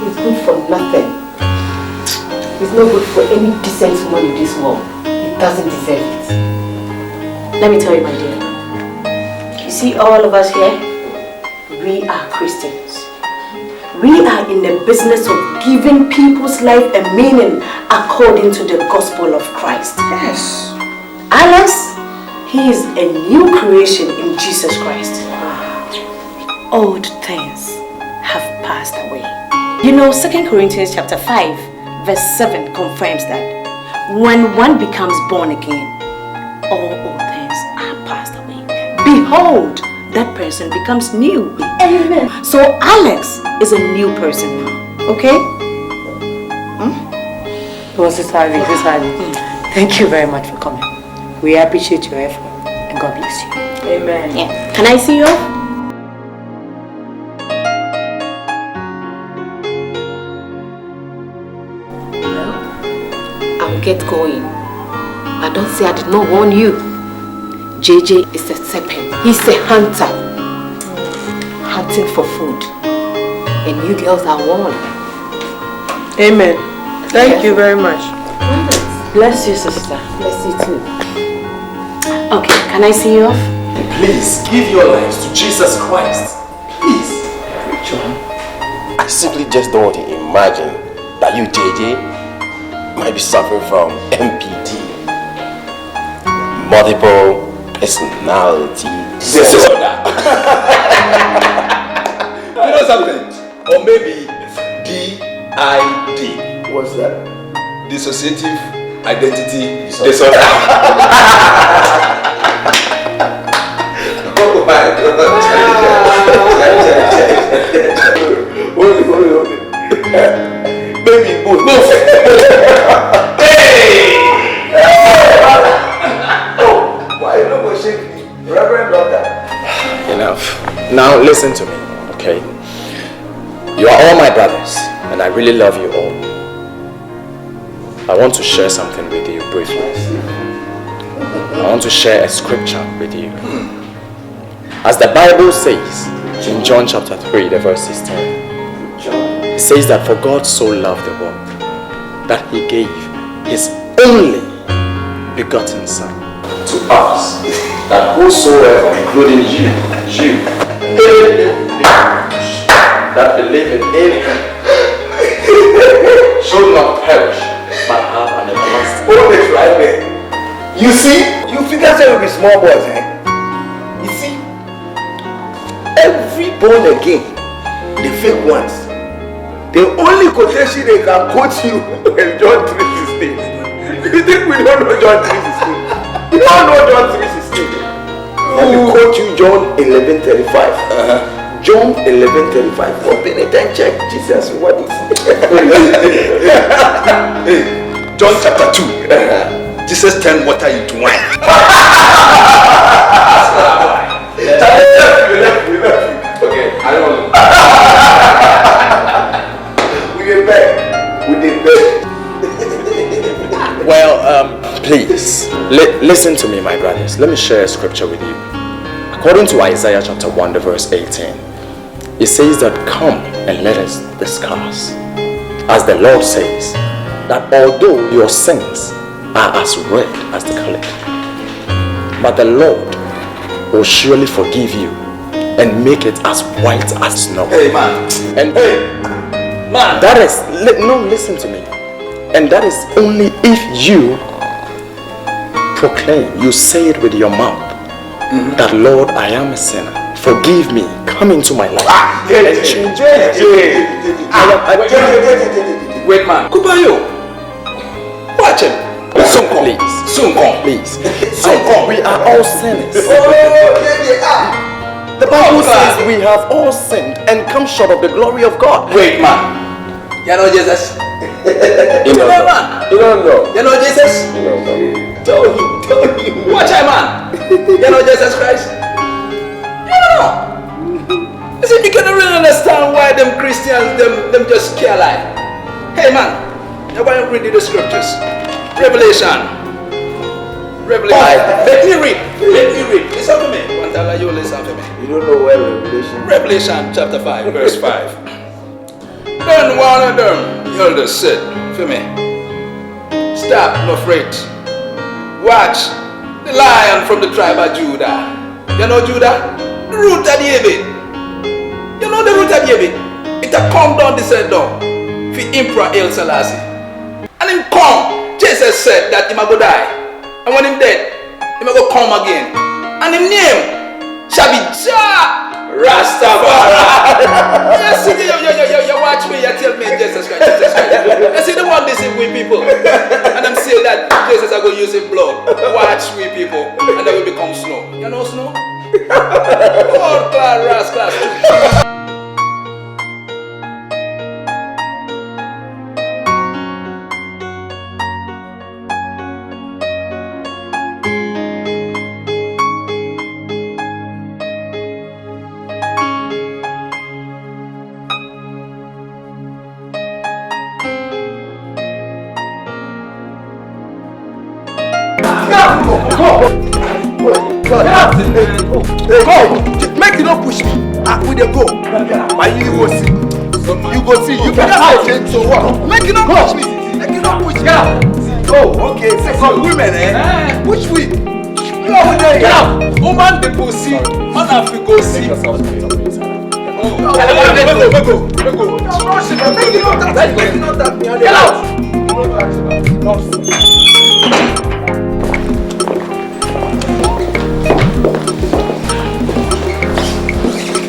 He's good for nothing. He's not good for any decent woman in this world. He doesn't deserve it. Let me tell you, my dear. You see, all of us here, we are Christians. We are in the business of giving people's life a meaning according to the gospel of Christ. Yes. Alex, he is a new creation in Jesus Christ. Old things have passed away. You know, 2 Corinthians chapter 5, verse 7 confirms that when one becomes born again, all old things are passed away. Behold, that person becomes new. Amen. So Alex is a new person now. Okay? Well, Sister Ivy, thank you very much for coming. We appreciate your effort and God bless you. Amen. Yeah. Can I see you? Well, I'll get going. But don't say I did not warn you. JJ is a serpent. He's a hunter. hunting for food. And you girls are warned. Amen. Thank you very much. Bless you, sister. Bless you too. Okay, can I see you off? Please, give your lives to Jesus Christ. Please. John, I simply just don't want to imagine that you, JJ, might be suffering from MPD. Multiple personality disorder. You know something? Or maybe DID. What's that? Dissociative Identity Disorder. Oh my God. Hold it. Baby, move. Hey! Oh, why you not going to shake me? Reverend Doctor. Enough. Now listen to me, okay? You are all my brothers, and I really love you all. I want to share something with you briefly. I want to share a scripture with you. As the Bible says in John chapter 3, the verse 16, it says that for God so loved the world that he gave his only begotten Son To us, that whosoever, including you, that believe in him should not perish but have an everlasting life. hold it right there. You see? You figure say we be small boys, eh? You see? Every born again, the fake ones, the only quotation they can quote you is John 3:16. You think we don't know John 3:16? We don't know John 3:16. Let me quote you John 11:35. John 11:35. Open it and check Jesus what is Hey, John chapter 2. Jesus turned water into wine. Okay, I don't know. We get back. We did back. Well, please, listen to me, my brothers. Let me share a scripture with you. According to Isaiah chapter 1, the verse 18, it says that come and let us discuss. As the Lord says, that although your sins are as red as the scarlet, but the Lord will surely forgive you and make it as white as snow. Hey, man. And Hey, man. that is, no, listen to me. And that is only if you proclaim, you say it with your mouth, that Lord, I am a sinner. Forgive me. Come into my life. And change me. Wait, man. Kubayo. Watch him. Soon come. Please. Soon come. Please. Soon come. We are all sinners. The Bible says we have all sinned and come short of the glory of God. Wait, man. You know Jesus? You don't know. Man. You don't know. You know Jesus? You don't know. Tell him. Watch him, man. You know Jesus Christ? You know. You see, you cannot really understand why them Christians, them just care like. Hey, man. You're going to read the scriptures. Revelation. Let me read. Listen to me. You listen to me. You don't know where Revelation. Revelation chapter 5, verse 5. Then one of them elders said, for me, stop, no afraid. Watch the lion from the tribe of Judah. You know Judah? The root of David. You know the root of David? It a come down this side down for Emperor El Selassie. And him come. Jesus said that he might go die. And when him dead, he might go come again. And him name shall be Jah Rastafari. You watch me, you tell me Jesus Christ. You see the one they say we people. And them say that Jesus are going to use his blood. Watch we people. And then we become snow. You know snow? Oh, class. Go! Just make it not push me. we dey go. But you go see. You go see. You better say so what? Make it not push me. Make it not push me. Oh, okay. Say some women, eh? Push we. You over there. Get out. Woman dey go see. Man have to go see. Let's go. Get out.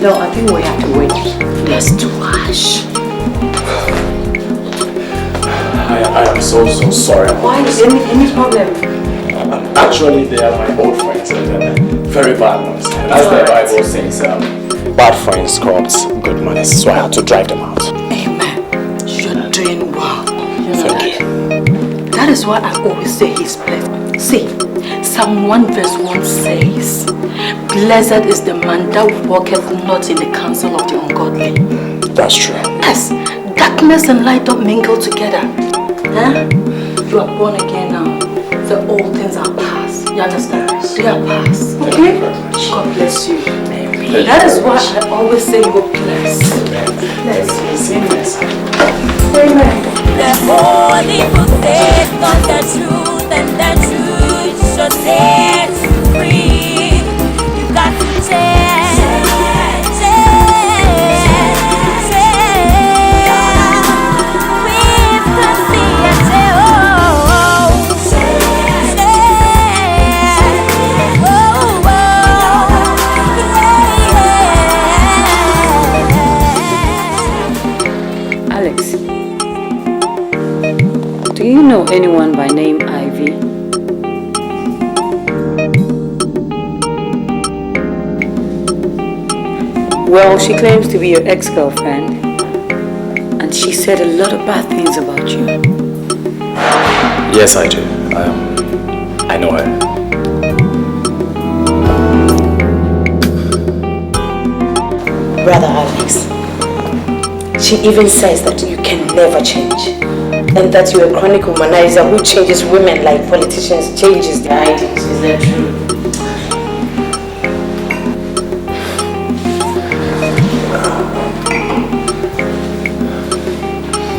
No, I think we have to wait. That's too harsh. I am so sorry. Why? Any problem? Actually, they are my old friends and they're very bad ones. As the Bible says, bad friends corrupt good manners, so I had to drive them out. Amen. You're doing well. Thank you. That is why I always say he's blessed. See, Psalm 1 verse 1 says, blessed is the man that walketh not in the counsel of the ungodly. That's true. Yes, darkness and light don't mingle together. Huh? You are born again now. The old things are past. You understand? They are past. Okay? God bless you. Amen. That is why I always say you're blessed. Bless you. Amen. The Holy Book says not the truth, and the truth shall set you free. You got to change. Alex, do you know anyone by name Ivy? Well, she claims to be your ex-girlfriend, and she said a lot of bad things about you. Yes, I do. I know her. Brother Alex, she even says that you can never change, and that you're a chronic womanizer who changes women like politicians changes their ideas. Is that true?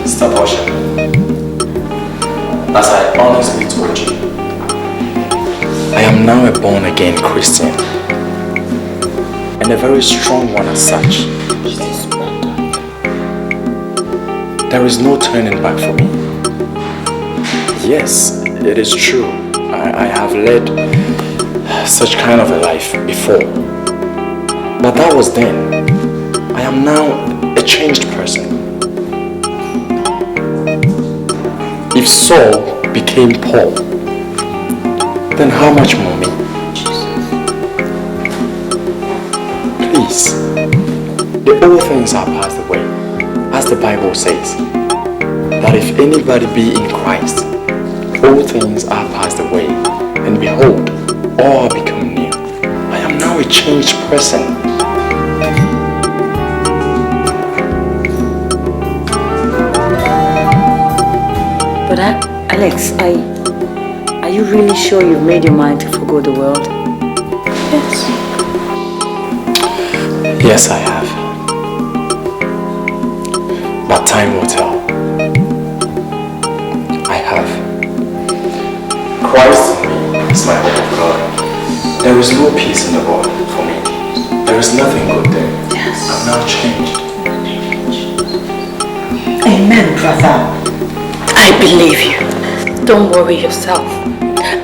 Sister Portia, as I honestly told you, I am now a born-again Christian, and a very strong one as such. There is no turning back for me. Yes, it is true. I have led such kind of a life before. But that was then. I am now a changed person. If Saul became Paul, then how much more me? Please, the old things are passed away. As the Bible says, that if anybody be in Christ, all things are passed away, and behold, all are become new. I am now a changed person. But Alex, are you really sure you've made your mind to forgo the world? Yes. Yes, I have. But time will tell. I have. Christ in me is my hope of God. There is no peace in the world for me. There is nothing good there. Yes. I'm now changed. Amen, brother. I believe you. Don't worry yourself.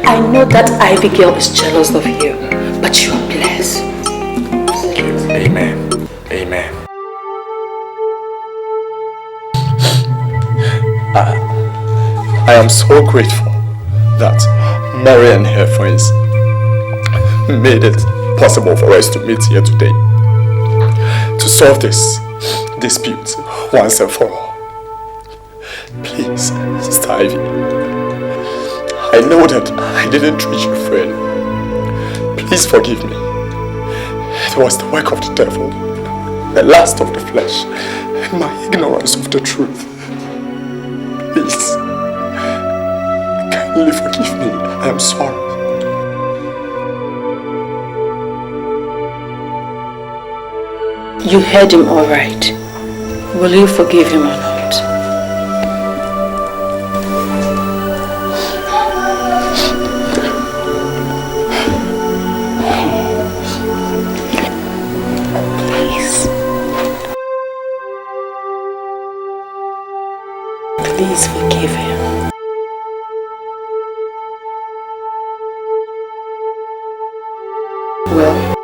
I know that Ivy girl is jealous of you, but you are blessed. Amen. Amen. I am so grateful that Mary and her friends made it possible for us to meet here today to solve this dispute once and for all. Please, Sister Ivy, I know that I didn't treat you fairly. Please forgive me. It was the work of the devil, the lust of the flesh, and my ignorance of the truth. Please, kindly forgive me. I am sorry. You heard him all right. Will you forgive him or not? Please forgive him. Well,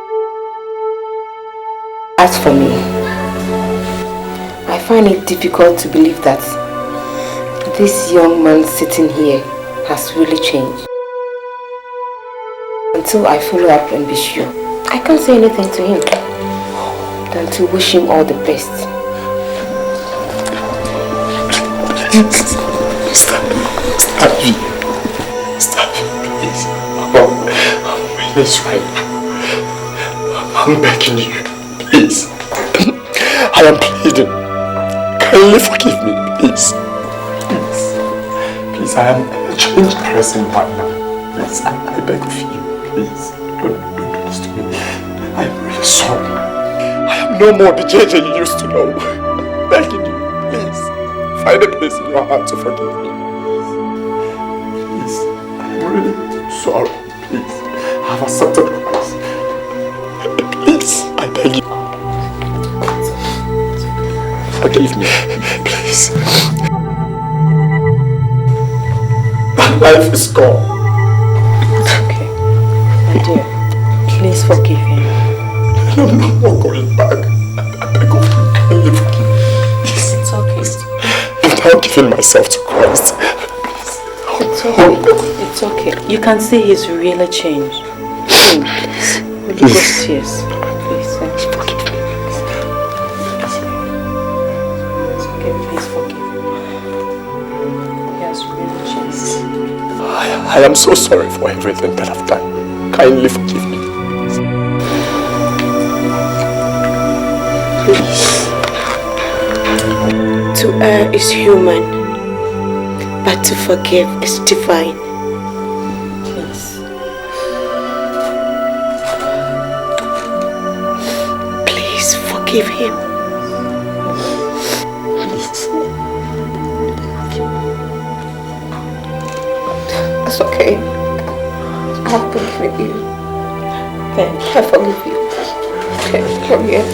as for me, I find it difficult to believe that this young man sitting here has really changed. Until I follow up and be sure, I can't say anything to him than to wish him all the best. Stop, please. I'm really sorry. I'm begging you, please. I am pleading. Kindly forgive me, please. Please, I am a changed person right now. Please, I beg of you, please. Don't do this to me. I am really sorry. I am no more the JJ you used to know. I'm begging you, please. Find a place in your heart to forgive me. Please, I'm really sorry. Please, I have accepted Christ. Please, I beg you. Forgive me, please. My life is gone. It's okay. My dear, please forgive him. I'm no more going back. I beg of you, kindly forgive me. It's okay. Without giving myself to Christ. It's okay. It's okay. You can see he's really changed. Please. Holy Ghost tears. Please. Forgive me. It's okay. Please forgive him. He has really changed. I am so sorry for everything that I've done. Kindly forgive me. Please. To err is human, but to forgive is divine. Please. Please forgive him. It's okay. I forgive you. I forgive you. Okay, come here.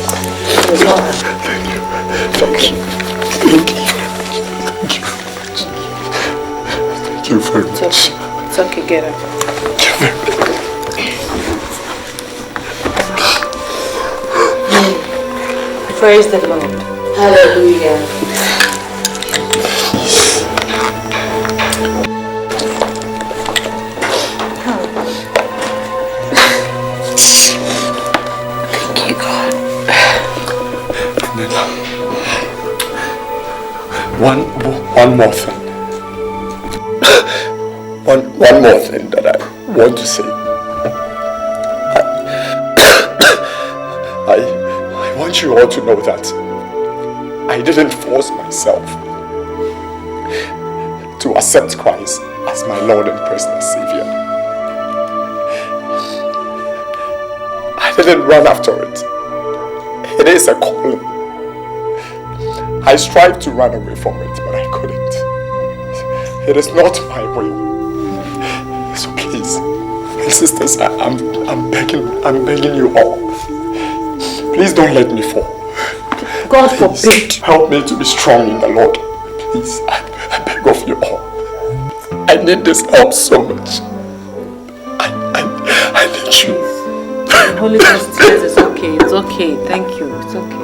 Thank you. Thank you. Thank you. Thank you very much. It's okay, get up. Praise the Lord. Hallelujah. Thank you, God. One more thing. One more thing that I want to say. I want you all to know that I didn't force myself to accept Christ as my Lord and personal Savior. I didn't run after it. It is a calling. I strived to run away from it, but I couldn't. It is not my will. So please, my sisters, I'm begging you all. Please don't let me fall. God forbid. Help me to be strong in the Lord. Please, I beg of you all. I need this help so much. I need you. Holy Ghost tears. It's okay. It's okay. Thank you. It's okay.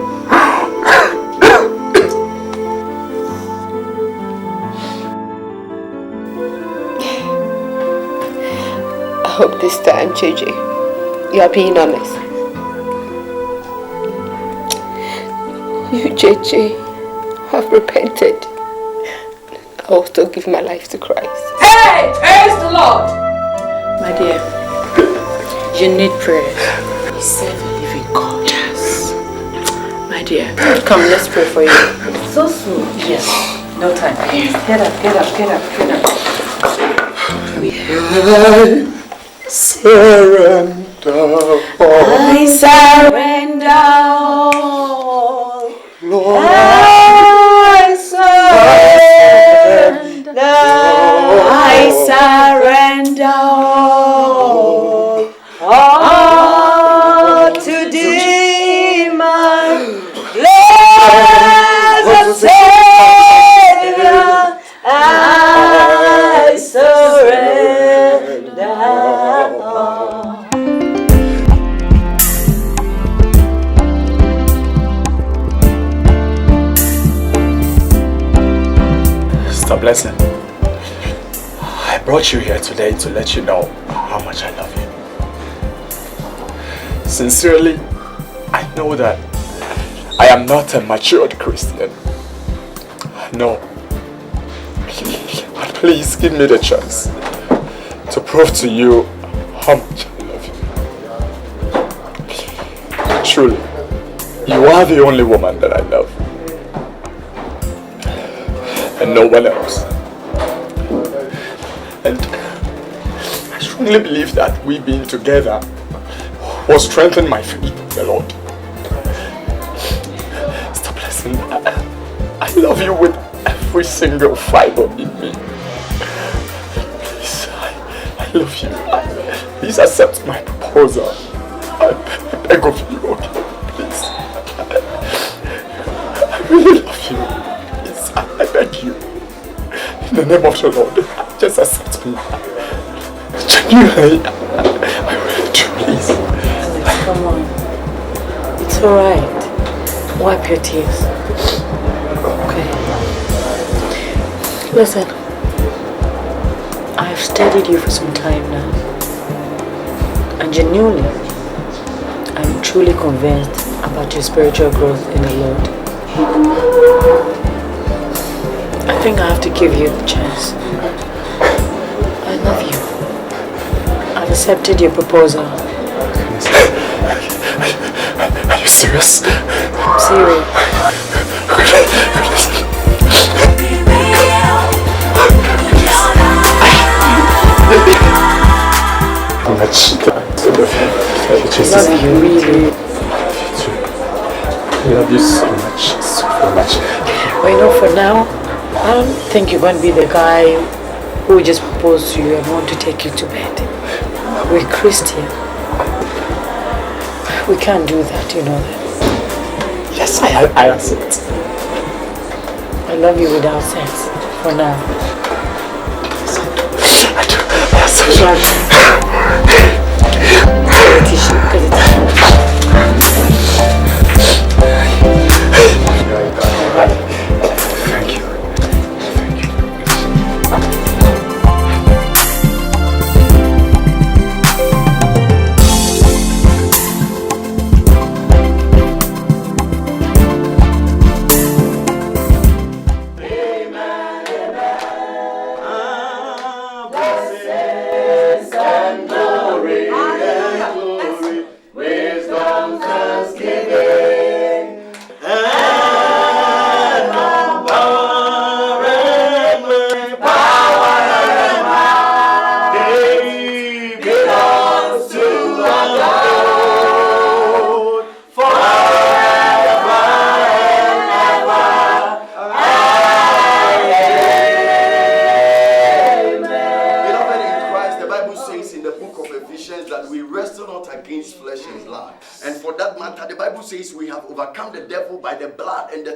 I hope this time, JJ, you are being honest. You, JJ, have repented. I also give my life to Christ. Hey! Praise the Lord! My dear, you need prayer. We serve a living God. Yes. My dear, come, let's pray for you. So soon. Yes. No time. Get up, get up, get up, get up. I surrender all. I surrender all. Blessing, I brought you here today to let you know how much I love you. Sincerely, I know that I am not a matured Christian. No. But please give me the chance to prove to you how much I love you. Truly, you are the only woman that I love. And no one else. And I strongly believe that we being together will strengthen my faith in the Lord. Mr. Blessing, I love you with every single fiber in me. Please, I love you. Please accept my proposal. I beg of you, okay? Please. I really love you. Please, I beg you. In the name of the Lord, just accept me. Genuinely, I really do, please. Come on. It's alright. Wipe your tears. Okay. Listen. I've studied you for some time now. And genuinely, I'm truly convinced about your spiritual growth in the Lord. I think I have to give you the chance. I love you. I've accepted your proposal. Are you serious? I'm serious. How much I love you, really. I love you so much, so much. But you know, for now, I don't think you're going to be the guy who will just propose to you and want to take you to bed. We're Christian. We can't do that, you know that. Yes, I accept. I love you without sex, for now. I do. Yes, I Tissue, because it's Thank you.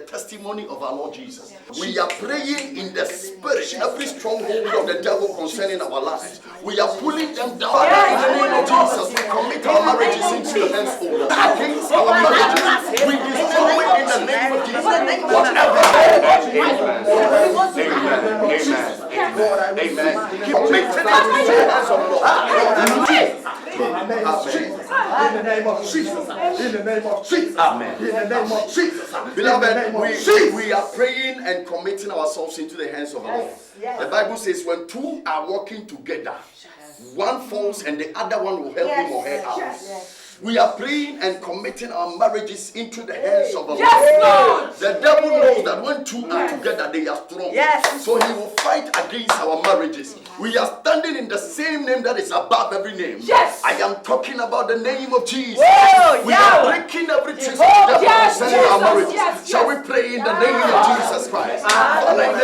Testimony of our Lord Jesus. We are praying in the spirit. Every stronghold of the devil concerning our lives, we are pulling them down. In the name of Jesus, we commit our marriages into your hands, O Lord. Against our marriages, we destroy it in the name of Jesus. Whatever. Amen. Commit it into the hands of the Lord. In the name of Jesus. In the name of Jesus. Amen. In the name of Jesus. Beloved, we are praying and committing ourselves into the hands of the Lord. The Bible says when two are working together, one falls and the other one will help him or her out. We are praying and committing our marriages into the hands of the Lord. The devil knows that when two are together, they are strong. So he will fight against our marriages. We are standing in the same name that is above every name. I am talking about the name of Jesus. We are breaking every chain of devil concerning our marriages. Shall we pray in the name of Jesus Christ? Father, in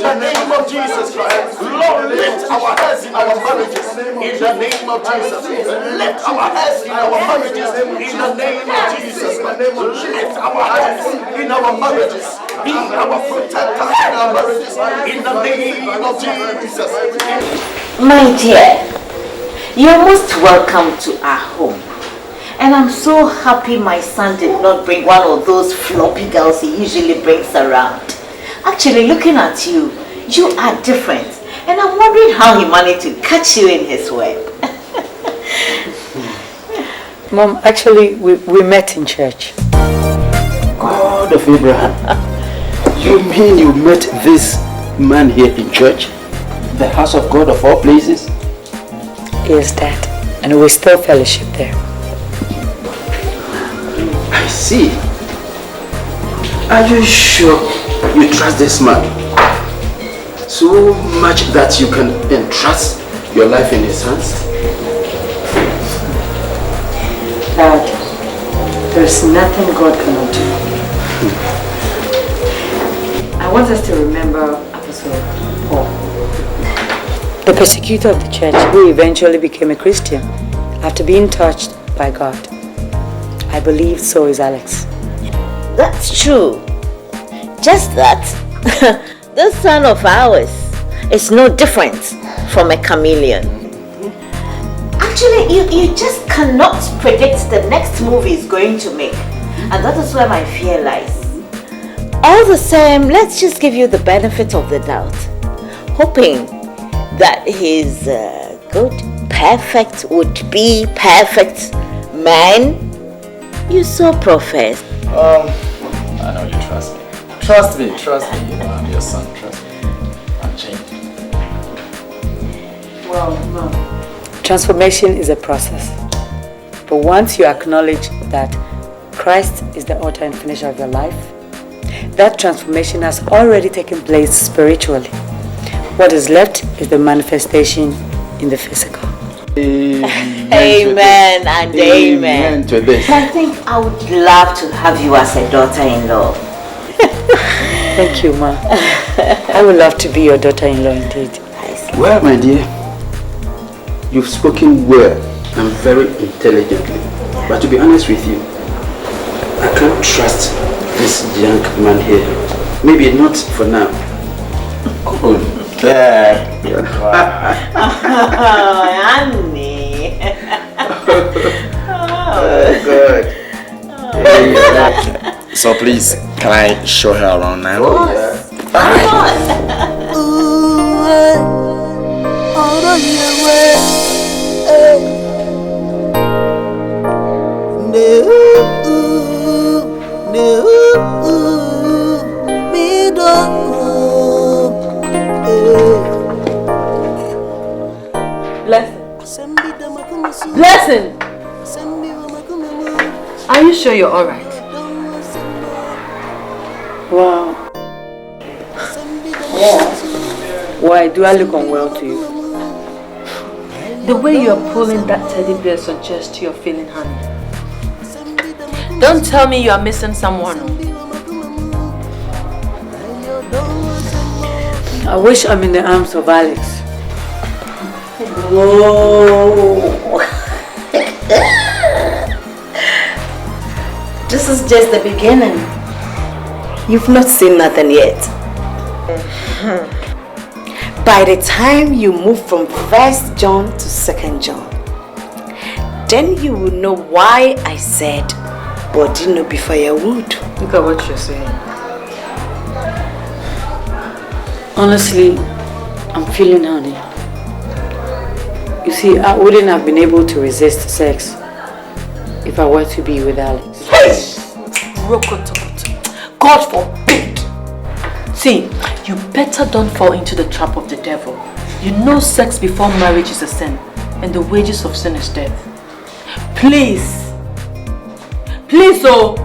the name of Jesus Christ, Lord, lift our heads in our marriages. In the name of Jesus, lift our heads in our marriages. In the name of Jesus, lift our heads in our marriages. Be our protector in our marriages. In the name of Jesus. My dear, you're most welcome to our home. And I'm so happy my son did not bring one of those floppy girls he usually brings around. Actually, looking at you, You are different. And I'm wondering how he managed to catch you in his web. Mom, actually, we met in church. God of Abraham. You mean you met this man here in church? The house of God of all places? Yes, Dad. And we still fellowship there. I see. Are you sure you trust this man? So much that you can entrust your life in his hands? Dad, there's nothing God cannot do. I want us to remember Apostle Paul, the persecutor of the church who eventually became a Christian after being touched by God. I believe so is Alex. That's true. Just that this son of ours is no different from a chameleon. Actually, you just cannot predict the next movie he's going to make. And that is where my fear lies. All the same, let's just give you the benefit of the doubt. Hoping that he's a good, perfect, would-be perfect man you so profess. I know you trust me. Trust me, you know I'm your son, trust me. I'm changed. Well, Mom, transformation is a process. But once you acknowledge that Christ is the author and finisher of your life, that transformation has already taken place spiritually. What is left is the manifestation in the physical. Amen and amen. To this. I think I would love to have you as a daughter-in-law. Thank you, Ma. I would love to be your daughter-in-law indeed. Well, my dear, you've spoken well and very intelligently. But to be honest with you, I can't trust this young man here. Maybe not for now. Oh, Dad. Honey. Good. So please, can I show her around now? Oh, yeah. Blessing! Are you sure you're alright? Wow. Why? Do I look unwell to you? The way you're pulling that teddy bear suggests you're feeling honey. Don't tell me you are missing someone. I wish I'm in the arms of Alex. Whoa. This is just the beginning. You've not seen nothing yet. By the time you move from 1 John to 2 John, then you will know why I said body no be firewood. Look at what you're saying. Honestly, I'm feeling honey. You see, I wouldn't have been able to resist sex if I were to be with Alex. God forbid! See, you better don't fall into the trap of the devil. You know sex before marriage is a sin, and the wages of sin is death. Please! Please, oh!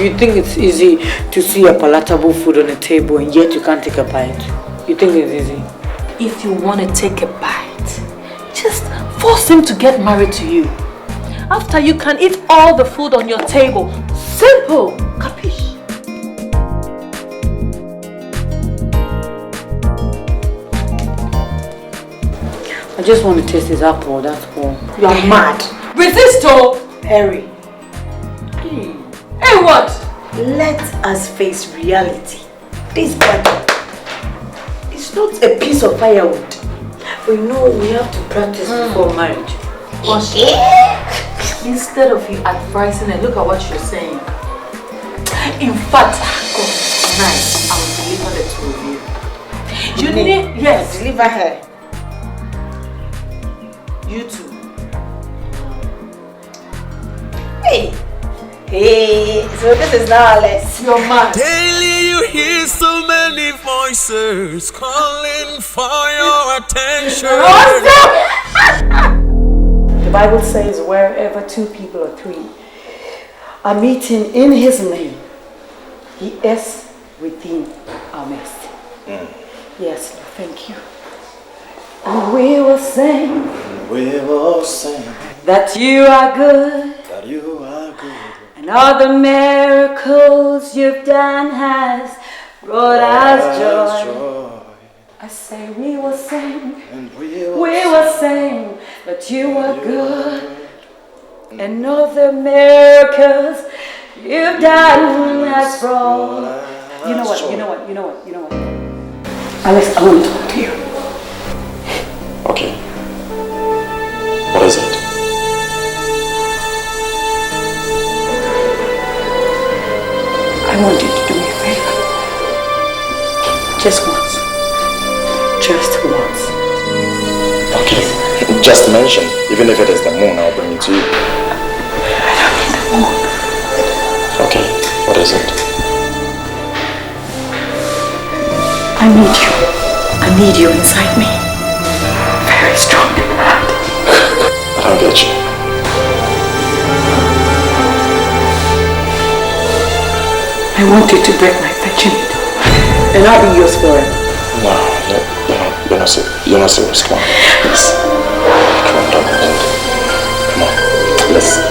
You think it's easy to see a palatable food on the table and yet you can't take a bite? You think it's easy? If you want to take a bite, just force him to get married to you. After you can eat all the food on your table. Simple! Capiche? I just want to taste this apple, that's all. You are mad. Resist, oh! Harry. Hey, what? Let us face reality. This body is not a piece of firewood. We know we have to practice before marriage. Instead of you advising and look at what you're saying. In fact, tonight I will deliver the two of you. You need, yes. Deliver her. You two. Hey. Hey. So this is now Alex. Your man. Daily you hear so many voices calling for your attention. The Bible says wherever two people or three are meeting in his name, he is within our midst. Yes, Lord, thank you. And we will sing that you are good. And all the miracles you've done has brought us joy. I say we will sing, we will sing that you are good. And all the miracles you've done has brought. You know what? Alex, I want to talk to you. Okay. What is it? I want you to do me a favor. Just once. Just once. Okay. Just mention. Even if it is the moon, I'll bring it to you. I don't need the moon. Okay. What is it? I need you. I need you inside me. Very strong. I don't get you. I want you to break my virginity. And I'll be yours forever. No, you're not serious. Come on. Come on, darling. Come on. Let's